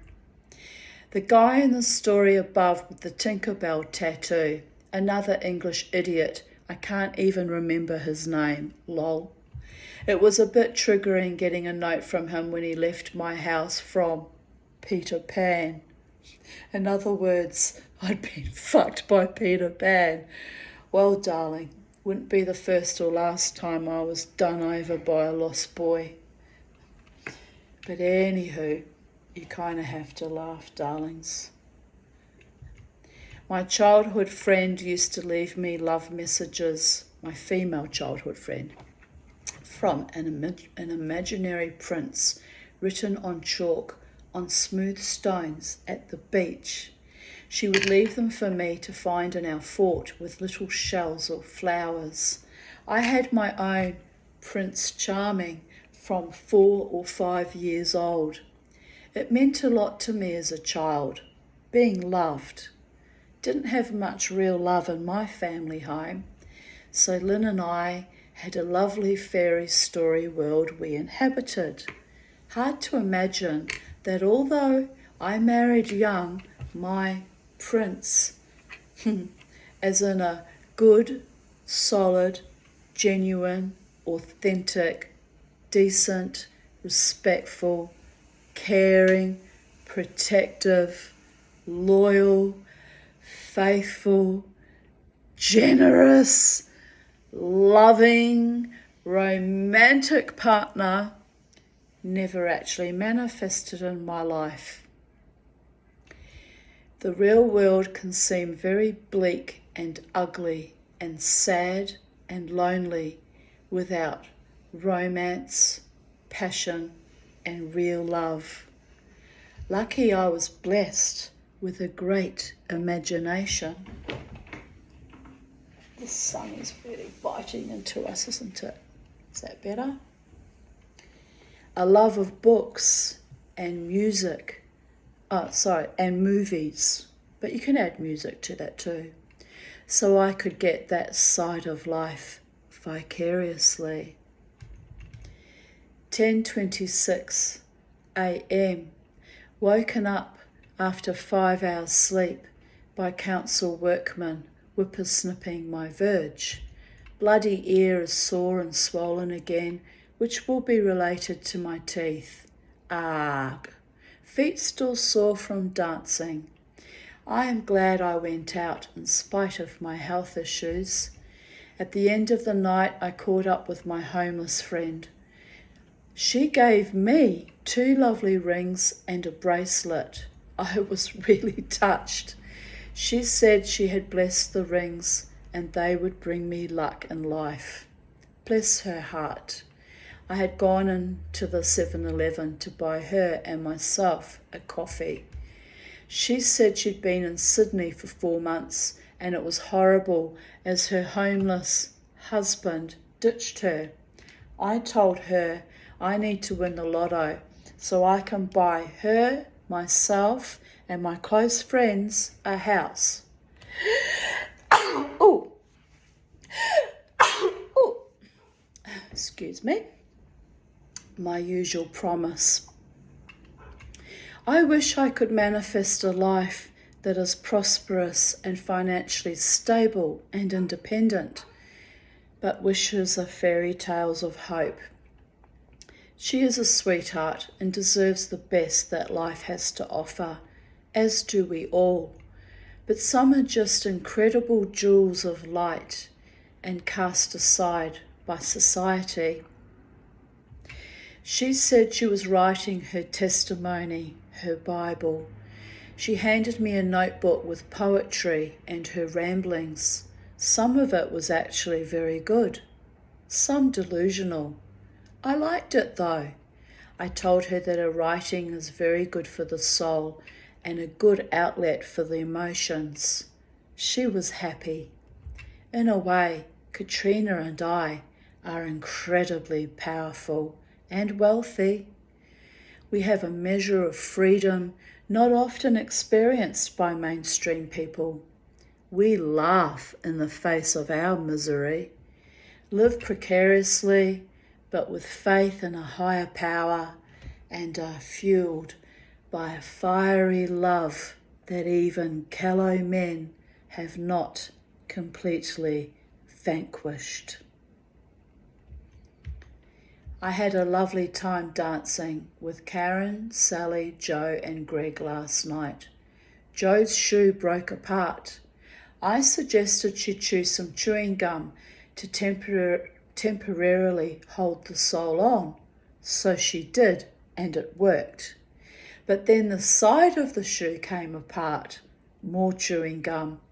The guy in the story above with the Tinkerbell tattoo, another English idiot. I can't even remember his name, lol. It was a bit triggering getting a note from him when he left my house from Peter Pan. In other words, I'd been fucked by Peter Pan. Well, darling, wouldn't be the first or last time I was done over by a lost boy. But anywho, you kind of have to laugh, darlings. My childhood friend used to leave me love messages, my female childhood friend, from an imaginary prince written on chalk on smooth stones at the beach. She would leave them for me to find in our fort with little shells or flowers. I had my own Prince Charming from 4 or 5 years old. It meant a lot to me as a child, being loved. Didn't have much real love in my family home, so Lynn and I had a lovely fairy story world we inhabited. Hard to imagine that although I married young, my prince, as in a good, solid, genuine, authentic, decent, respectful, caring, protective, loyal, faithful, generous, loving, romantic partner never actually manifested in my life. The real world can seem very bleak and ugly and sad and lonely without romance, passion, and real love. Lucky I was blessed with a great imagination. The sun is really biting into us, isn't it? Is that better? A love of books and music, and movies, but you can add music to that too, so I could get that side of life vicariously. 10:26 a.m. Woken up after 5 hours sleep by council workmen whippersnipping my verge. Bloody ear is sore and swollen again, which will be related to my teeth. Argh. Feet still sore from dancing. I am glad I went out in spite of my health issues. At the end of the night, I caught up with my homeless friend. She gave me 2 lovely rings and a bracelet. I was really touched. She said she had blessed the rings and they would bring me luck in life. Bless her heart. I had gone into the 7-Eleven to buy her and myself a coffee. She said she'd been in Sydney for 4 months and it was horrible as her homeless husband ditched her. I told her I need to win the lotto so I can buy her, myself, and my close friends a house. Oh, excuse me. My usual promise. I wish I could manifest a life that is prosperous and financially stable and independent, but wishes are fairy tales of hope. She is a sweetheart and deserves the best that life has to offer, as do we all, but some are just incredible jewels of light and cast aside by society. She said she was writing her testimony, her Bible. She handed me a notebook with poetry and her ramblings. Some of it was actually very good, some delusional. I liked it though. I told her that her writing is very good for the soul and a good outlet for the emotions. She was happy. In a way, Katrina and I are incredibly powerful and wealthy. We have a measure of freedom not often experienced by mainstream people. We laugh in the face of our misery, live precariously, but with faith in a higher power, and are fueled by a fiery love that even callow men have not completely vanquished. I had a lovely time dancing with Karen, Sally, Joe and Greg last night. Joe's shoe broke apart. I suggested she chew some chewing gum to temporarily hold the sole on. So she did, and it worked. But then the side of the shoe came apart. More chewing gum.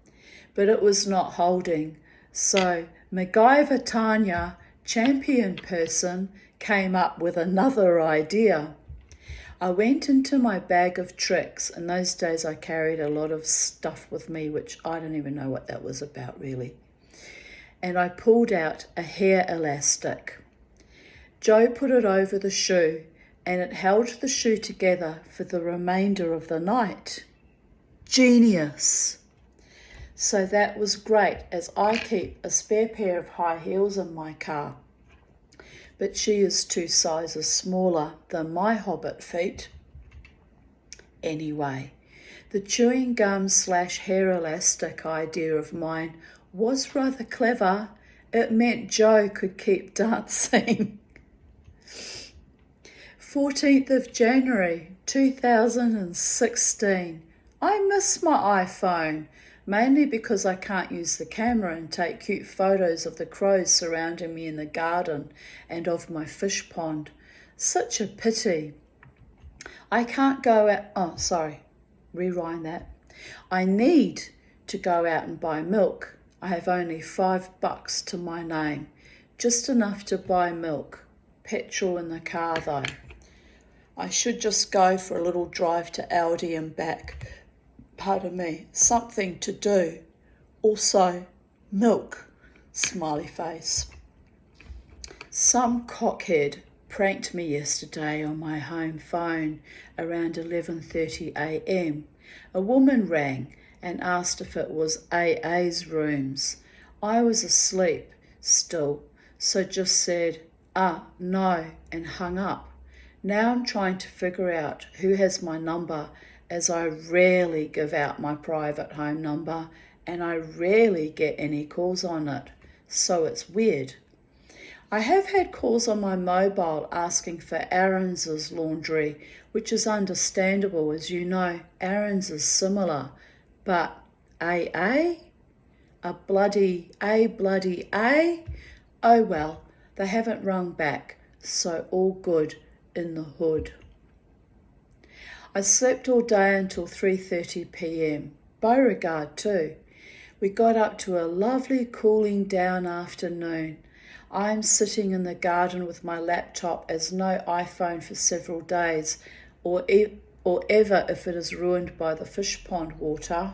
But it was not holding. So MacGyver Tanya, champion person, came up with another idea. I went into my bag of tricks. In those days I carried a lot of stuff with me, which I don't even know what that was about really. And I pulled out a hair elastic. Joe put it over the shoe and it held the shoe together for the remainder of the night. Genius! So that was great, as I keep a spare pair of high heels in my car. But she is 2 sizes smaller than my hobbit feet. Anyway, the chewing gum / hair elastic idea of mine was rather clever. It meant Joe could keep dancing. 14th of January 2016. I miss my iPhone. mainly because I can't use the camera and take cute photos of the crows surrounding me in the garden and of my fish pond. Such a pity. I can't go out, rewind that. I need to go out and buy milk. I have only $5 to my name, just enough to buy milk. Petrol in the car though. I should just go for a little drive to Aldi and back. Pardon me, something to do. Also, milk, smiley face. Some cockhead pranked me yesterday on my home phone around 11:30 a.m. A woman rang and asked if it was AA's rooms. I was asleep still, so just said, no, and hung up. Now I'm trying to figure out who has my number, as I rarely give out my private home number and I rarely get any calls on it, so it's weird. I have had calls on my mobile asking for Aaron's laundry, which is understandable, as you know, Aaron's is similar, but AA? A bloody A? Oh well, they haven't rung back, so all good in the hood. I slept all day until 3:30 p.m. Beauregard too. We got up to a lovely cooling down afternoon. I'm sitting in the garden with my laptop, as no iPhone for several days, or ever if it is ruined by the fish pond water.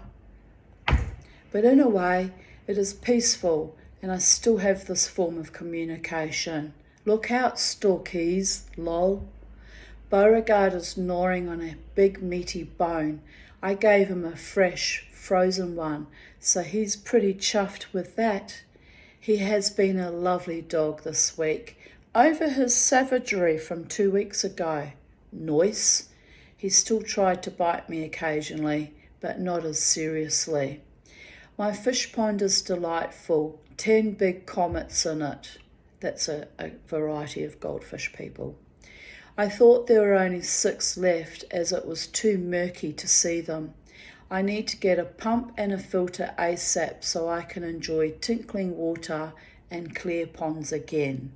But in a way, it is peaceful, and I still have this form of communication. Look out, Storkies, lol. Beauregard is gnawing on a big meaty bone. I gave him a fresh, frozen one, so he's pretty chuffed with that. He has been a lovely dog this week, over his savagery from 2 weeks ago. Noise. He still tried to bite me occasionally, but not as seriously. My fish pond is delightful, 10 big comets in it. That's a variety of goldfish, people. I thought there were only 6 left, as it was too murky to see them. I need to get a pump and a filter ASAP so I can enjoy tinkling water and clear ponds again.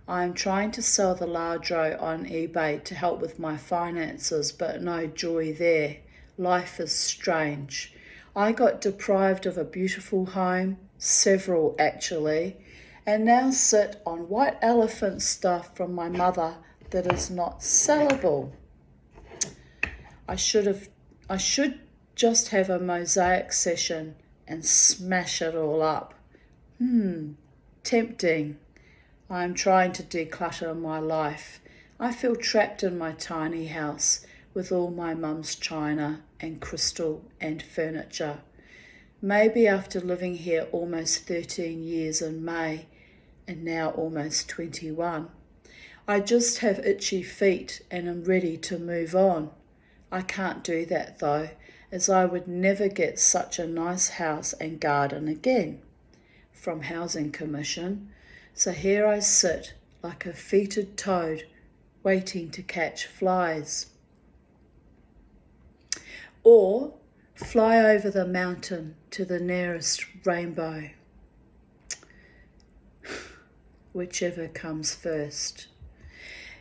I am trying to sell the Ladro on eBay to help with my finances, but no joy there. Life is strange. I got deprived of a beautiful home, several actually, and now sit on white elephant stuff from my mother that is not sellable. I should just have a mosaic session and smash it all up. Tempting. I am trying to declutter my life. I feel trapped in my tiny house with all my mum's china and crystal and furniture. Maybe after living here almost 13 years in May, and now almost 21, I just have itchy feet and am ready to move on. I can't do that though, as I would never get such a nice house and garden again from Housing Commission. So here I sit like a feted toad, waiting to catch flies. Or fly over the mountain to the nearest rainbow. Whichever comes first.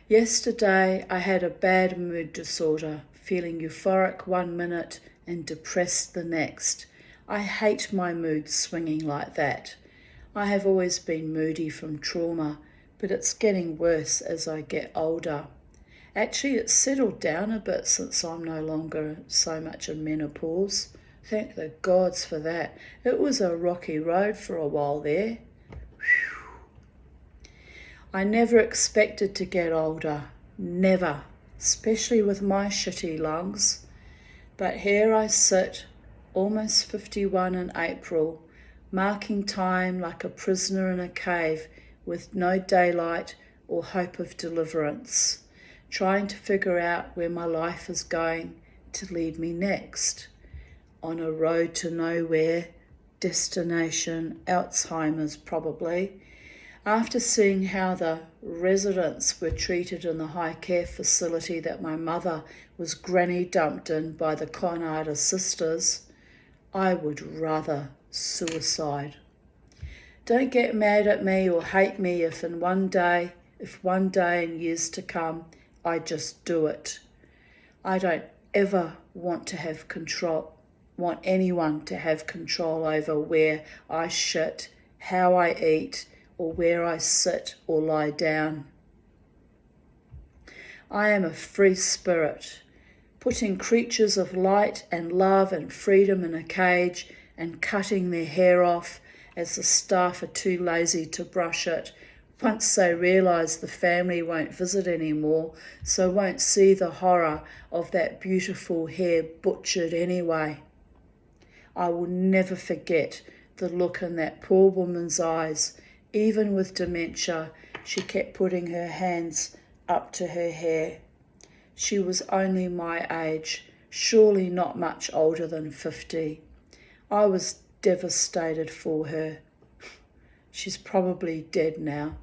Yesterday I had a bad mood disorder, feeling euphoric 1 minute and depressed the next. I hate my mood swinging like that. I have always been moody from trauma, but it's getting worse as I get older. Actually, it's settled down a bit since I'm no longer so much in menopause. Thank the gods for that. It was a rocky road for a while there. I never expected to get older. Never. Especially with my shitty lungs. But here I sit, almost 51 in April, marking time like a prisoner in a cave with no daylight or hope of deliverance, trying to figure out where my life is going to lead me next. On a road to nowhere, destination Alzheimer's probably. After seeing how the residents were treated in the high care facility that my mother was granny dumped in by the Con Artist sisters, I would rather suicide. Don't get mad at me or hate me if one day in years to come, I just do it. I don't ever want anyone to have control over where I shit, how I eat, or where I sit or lie down. I am a free spirit, putting creatures of light and love and freedom in a cage and cutting their hair off as the staff are too lazy to brush it once they realise the family won't visit anymore, so won't see the horror of that beautiful hair butchered anyway. I will never forget the look in that poor woman's eyes. Even with dementia, she kept putting her hands up to her hair. She was only my age, surely not much older than 50. I was devastated for her. She's probably dead now.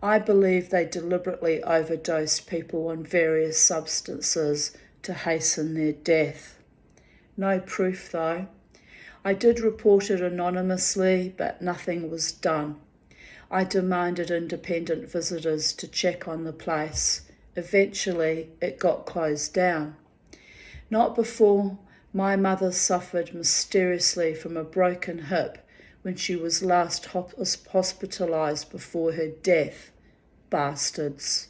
I believe they deliberately overdosed people on various substances to hasten their death. No proof though. I did report it anonymously, but nothing was done. I demanded independent visitors to check on the place. Eventually, it got closed down. Not before my mother suffered mysteriously from a broken hip when she was last hospitalised before her death. Bastards.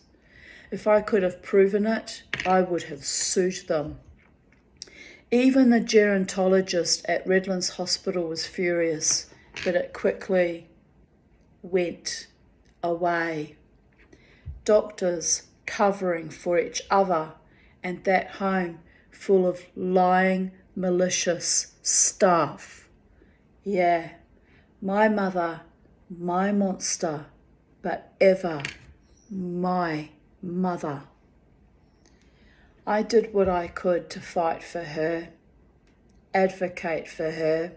If I could have proven it, I would have sued them. Even the gerontologist at Redlands Hospital was furious, but it quickly went away. Doctors covering for each other, and that home full of lying, malicious staff. Yeah, my mother, my monster, but ever my mother. I did what I could to fight for her, advocate for her,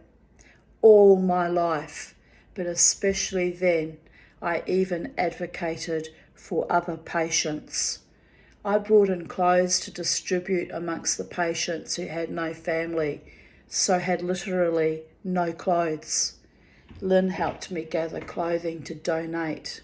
all my life, but especially then, I even advocated for other patients. I brought in clothes to distribute amongst the patients who had no family, so had literally no clothes. Lynn helped me gather clothing to donate.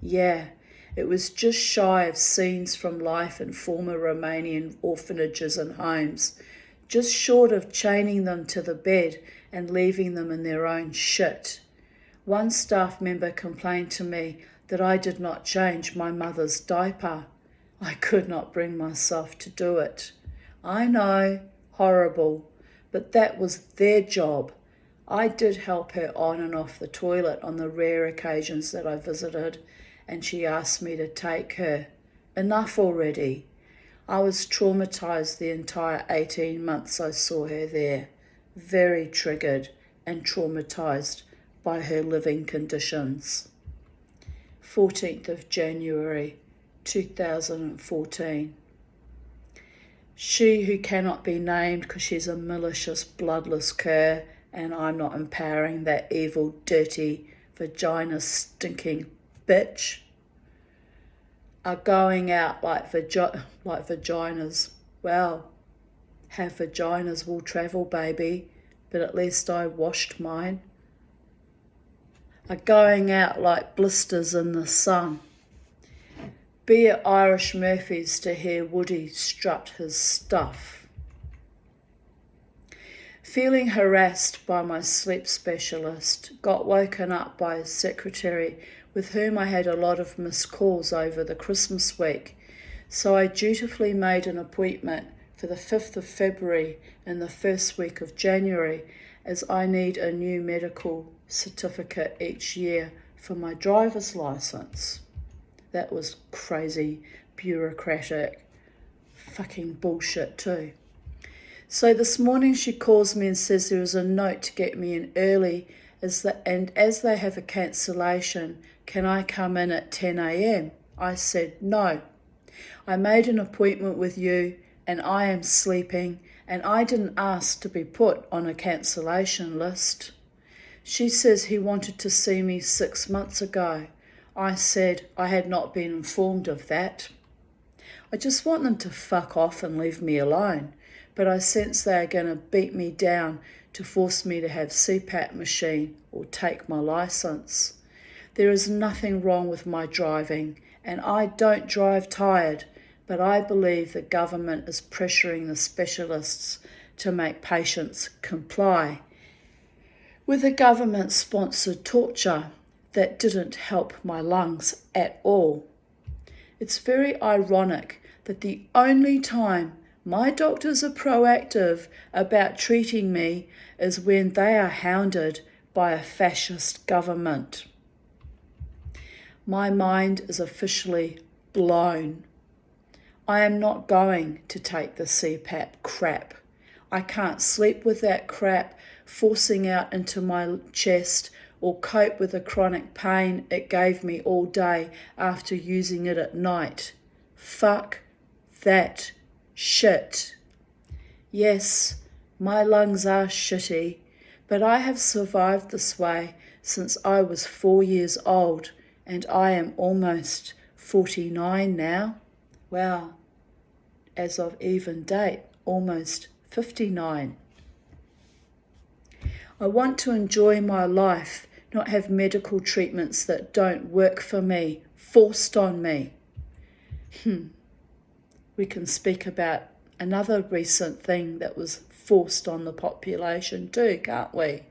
Yeah, it was just shy of scenes from life in former Romanian orphanages and homes, just short of chaining them to the bed and leaving them in their own shit. One staff member complained to me that I did not change my mother's diaper. I could not bring myself to do it. I know, horrible, but that was their job. I did help her on and off the toilet on the rare occasions that I visited, and she asked me to take her. Enough already. I was traumatised the entire 18 months I saw her there, very triggered and traumatised by her living conditions. 14th of January 2014. She who cannot be named because she's a malicious, bloodless cur, and I'm not empowering that evil, dirty, vagina-stinking bitch, are going out like vaginas. Well, have vaginas will travel, baby, but at least I washed mine. Are going out like blisters in the sun. Be at Irish Murphy's to hear Woody strut his stuff. Feeling harassed by my sleep specialist, got woken up by his secretary with whom I had a lot of missed calls over the Christmas week, so I dutifully made an appointment for the 5th of February and the first week of January, as I need a new medical certificate each year for my driver's license. That was crazy, bureaucratic, fucking bullshit too. So this morning she calls me and says there is a note to get me in early, as they have a cancellation, can I come in at 10 a.m? I said no. I made an appointment with you and I am sleeping, and I didn't ask to be put on a cancellation list. She says he wanted to see me 6 months ago. I said I had not been informed of that. I just want them to fuck off and leave me alone, but I sense they are going to beat me down to force me to have CPAP machine or take my license. There is nothing wrong with my driving, and I don't drive tired, but I believe the government is pressuring the specialists to make patients comply with a government-sponsored torture that didn't help my lungs at all. It's very ironic that the only time my doctors are proactive about treating me is when they are hounded by a fascist government. My mind is officially blown. I am not going to take the CPAP crap. I can't sleep with that crap forcing out into my chest or cope with the chronic pain it gave me all day after using it at night. Fuck that shit. Yes, my lungs are shitty, but I have survived this way since I was 4 years old, and I am almost 49 now. Wow, as of even date, almost 59. I want to enjoy my life, not have medical treatments that don't work for me, forced on me. We can speak about another recent thing that was forced on the population too, can't we?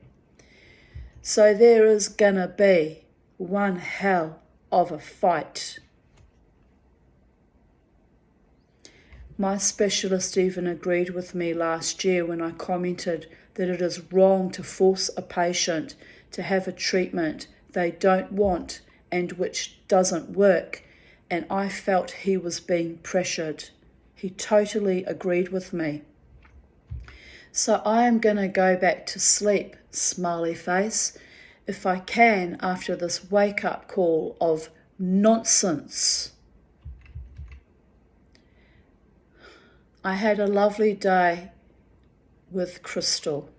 So there is gonna be one hell of a fight. My specialist even agreed with me last year when I commented that it is wrong to force a patient to have a treatment they don't want and which doesn't work, and I felt he was being pressured. He totally agreed with me. So I am going to go back to sleep, smiley face, if I can after this wake-up call of nonsense. I had a lovely day with Crystal.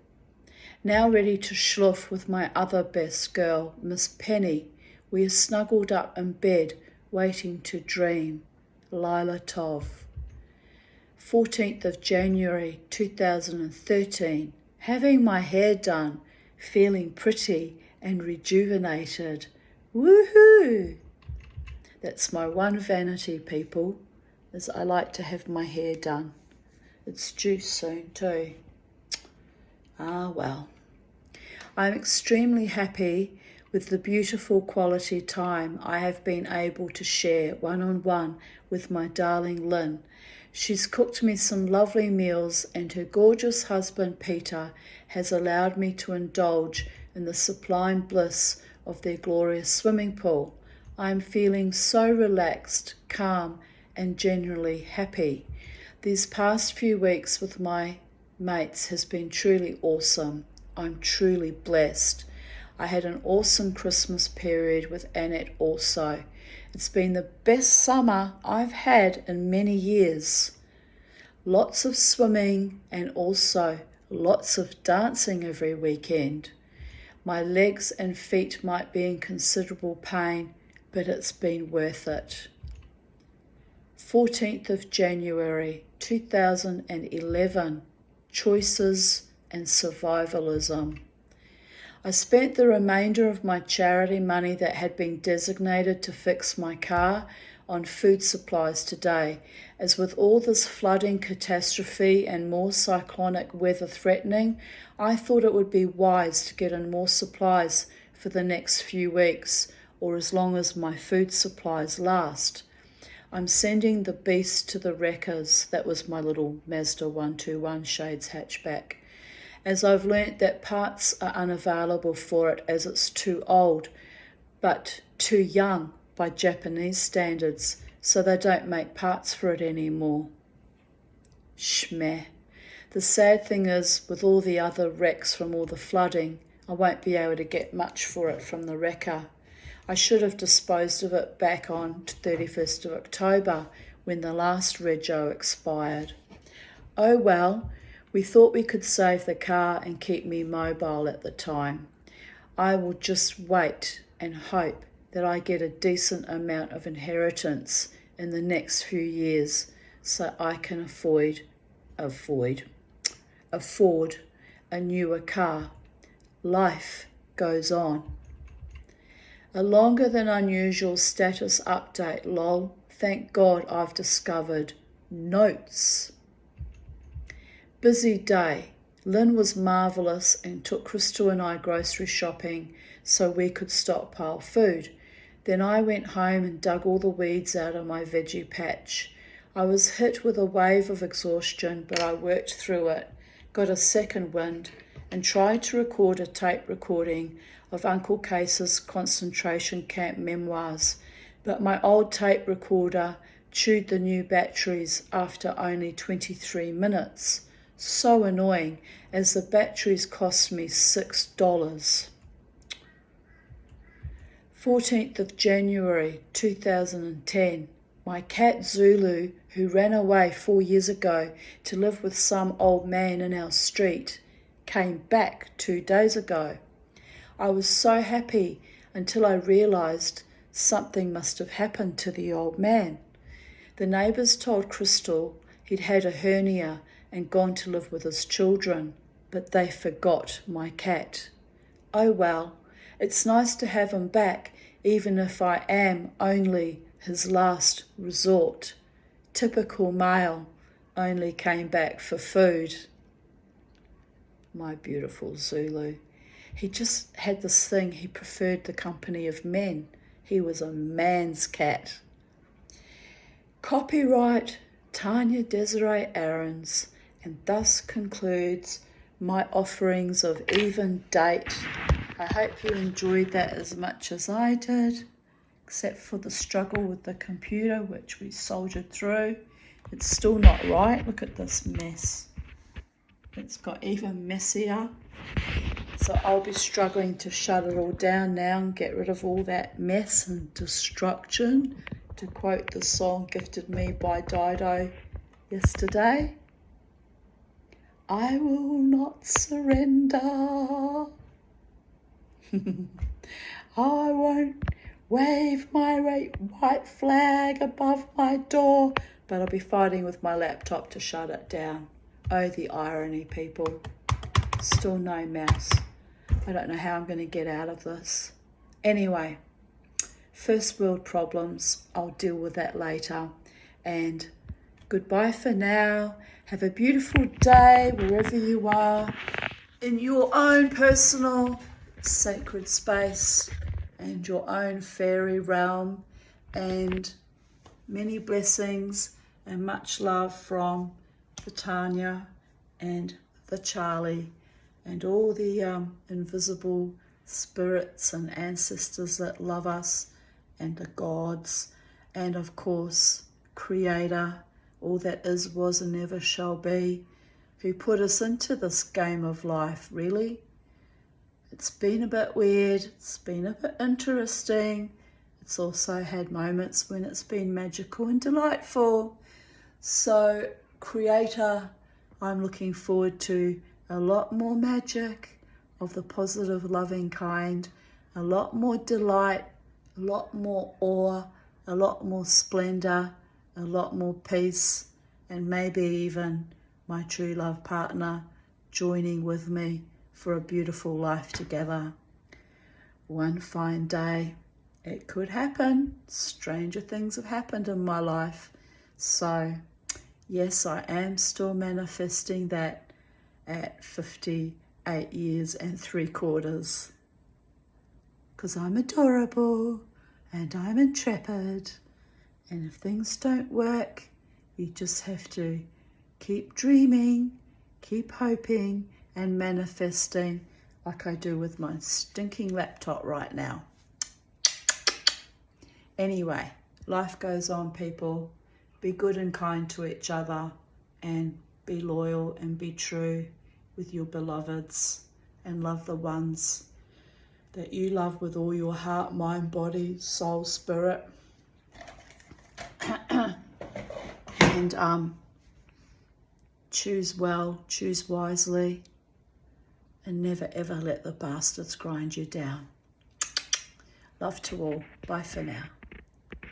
Now ready to schluff with my other best girl, Miss Penny. We are snuggled up in bed, waiting to dream. Lila Tov. 14th of January 2013. Having my hair done, feeling pretty and rejuvenated. Woohoo! That's my one vanity, people, is I like to have my hair done. It's due soon too. Ah well. I'm extremely happy with the beautiful quality time I have been able to share one-on-one with my darling Lynn. She's cooked me some lovely meals, and her gorgeous husband Peter has allowed me to indulge in the sublime bliss of their glorious swimming pool. I am feeling so relaxed, calm, and genuinely happy. These past few weeks with my mates has been truly awesome. I'm truly blessed. I had an awesome Christmas period with Annette also. It's been the best summer I've had in many years. Lots of swimming and also lots of dancing every weekend. My legs and feet might be in considerable pain, but it's been worth it. 14th of January 2011. Choices and survivalism. I spent the remainder of my charity money that had been designated to fix my car on food supplies today, as with all this flooding catastrophe and more cyclonic weather threatening, I thought it would be wise to get in more supplies for the next few weeks, or as long as my food supplies last. I'm sending the beast to the wreckers. That was my little Mazda 121 Shades hatchback, as I've learnt that parts are unavailable for it as it's too old, but too young by Japanese standards, so they don't make parts for it anymore. Shmeh. The sad thing is, with all the other wrecks from all the flooding, I won't be able to get much for it from the wrecker. I should have disposed of it back on 31st of October when the last rego expired. Oh well, we thought we could save the car and keep me mobile at the time. I will just wait and hope that I get a decent amount of inheritance in the next few years so I can afford a newer car. Life goes on. A longer than unusual status update, lol. Thank God I've discovered notes. Busy day. Lynn was marvellous and took Crystal and I grocery shopping so we could stockpile food. Then I went home and dug all the weeds out of my veggie patch. I was hit with a wave of exhaustion, but I worked through it, got a second wind, and tried to record a tape recording of Uncle Case's concentration camp memoirs, but my old tape recorder chewed the new batteries after only 23 minutes. So annoying, as the batteries cost me $6. 14th of January 2010. My cat Zulu, who ran away 4 years ago to live with some old man in our street, came back 2 days ago. I was so happy until I realised something must have happened to the old man. The neighbours told Crystal he'd had a hernia and gone to live with his children, but they forgot my cat. Oh well, it's nice to have him back, even if I am only his last resort. Typical male, only came back for food. My beautiful Zulu. He just had this thing, he preferred the company of men. He was a man's cat. Copyright Tanya Desiree Aarons, and thus concludes my offerings of even date. I hope you enjoyed that as much as I did, except for the struggle with the computer, which we soldiered through. It's still not right. Look at this mess. It's got even messier. So I'll be struggling to shut it all down now and get rid of all that mess and destruction, to quote the song gifted me by Dido yesterday. I will not surrender. I won't wave my white flag above my door, but I'll be fighting with my laptop to shut it down. Oh, the irony, people. Still no mouse. I don't know how I'm going to get out of this. Anyway, first world problems. I'll deal with that later. And goodbye for now. Have a beautiful day wherever you are, in your own personal sacred space and your own fairy realm, and many blessings and much love from the Tanya and the Charlie and all the invisible spirits and ancestors that love us, and the gods, and of course Creator, all that is, was, and ever shall be, who put us into this game of life, really. It's been a bit weird, it's been a bit interesting. It's also had moments when it's been magical and delightful. So, Creator, I'm looking forward to a lot more magic of the positive, loving kind, a lot more delight, a lot more awe, a lot more splendor, a lot more peace, and maybe even my true love partner joining with me for a beautiful life together. One fine day, it could happen. Stranger things have happened in my life. So, yes, I am still manifesting that at 58 years and 3/4. Because I'm adorable and I'm intrepid. And if things don't work, you just have to keep dreaming, keep hoping, and manifesting, like I do with my stinking laptop right now. Anyway, life goes on, people. Be good and kind to each other, and be loyal and be true with your beloveds, and love the ones that you love with all your heart, mind, body, soul, spirit. And choose well, choose wisely, and never ever let the bastards grind you down. Love to all. Bye for now.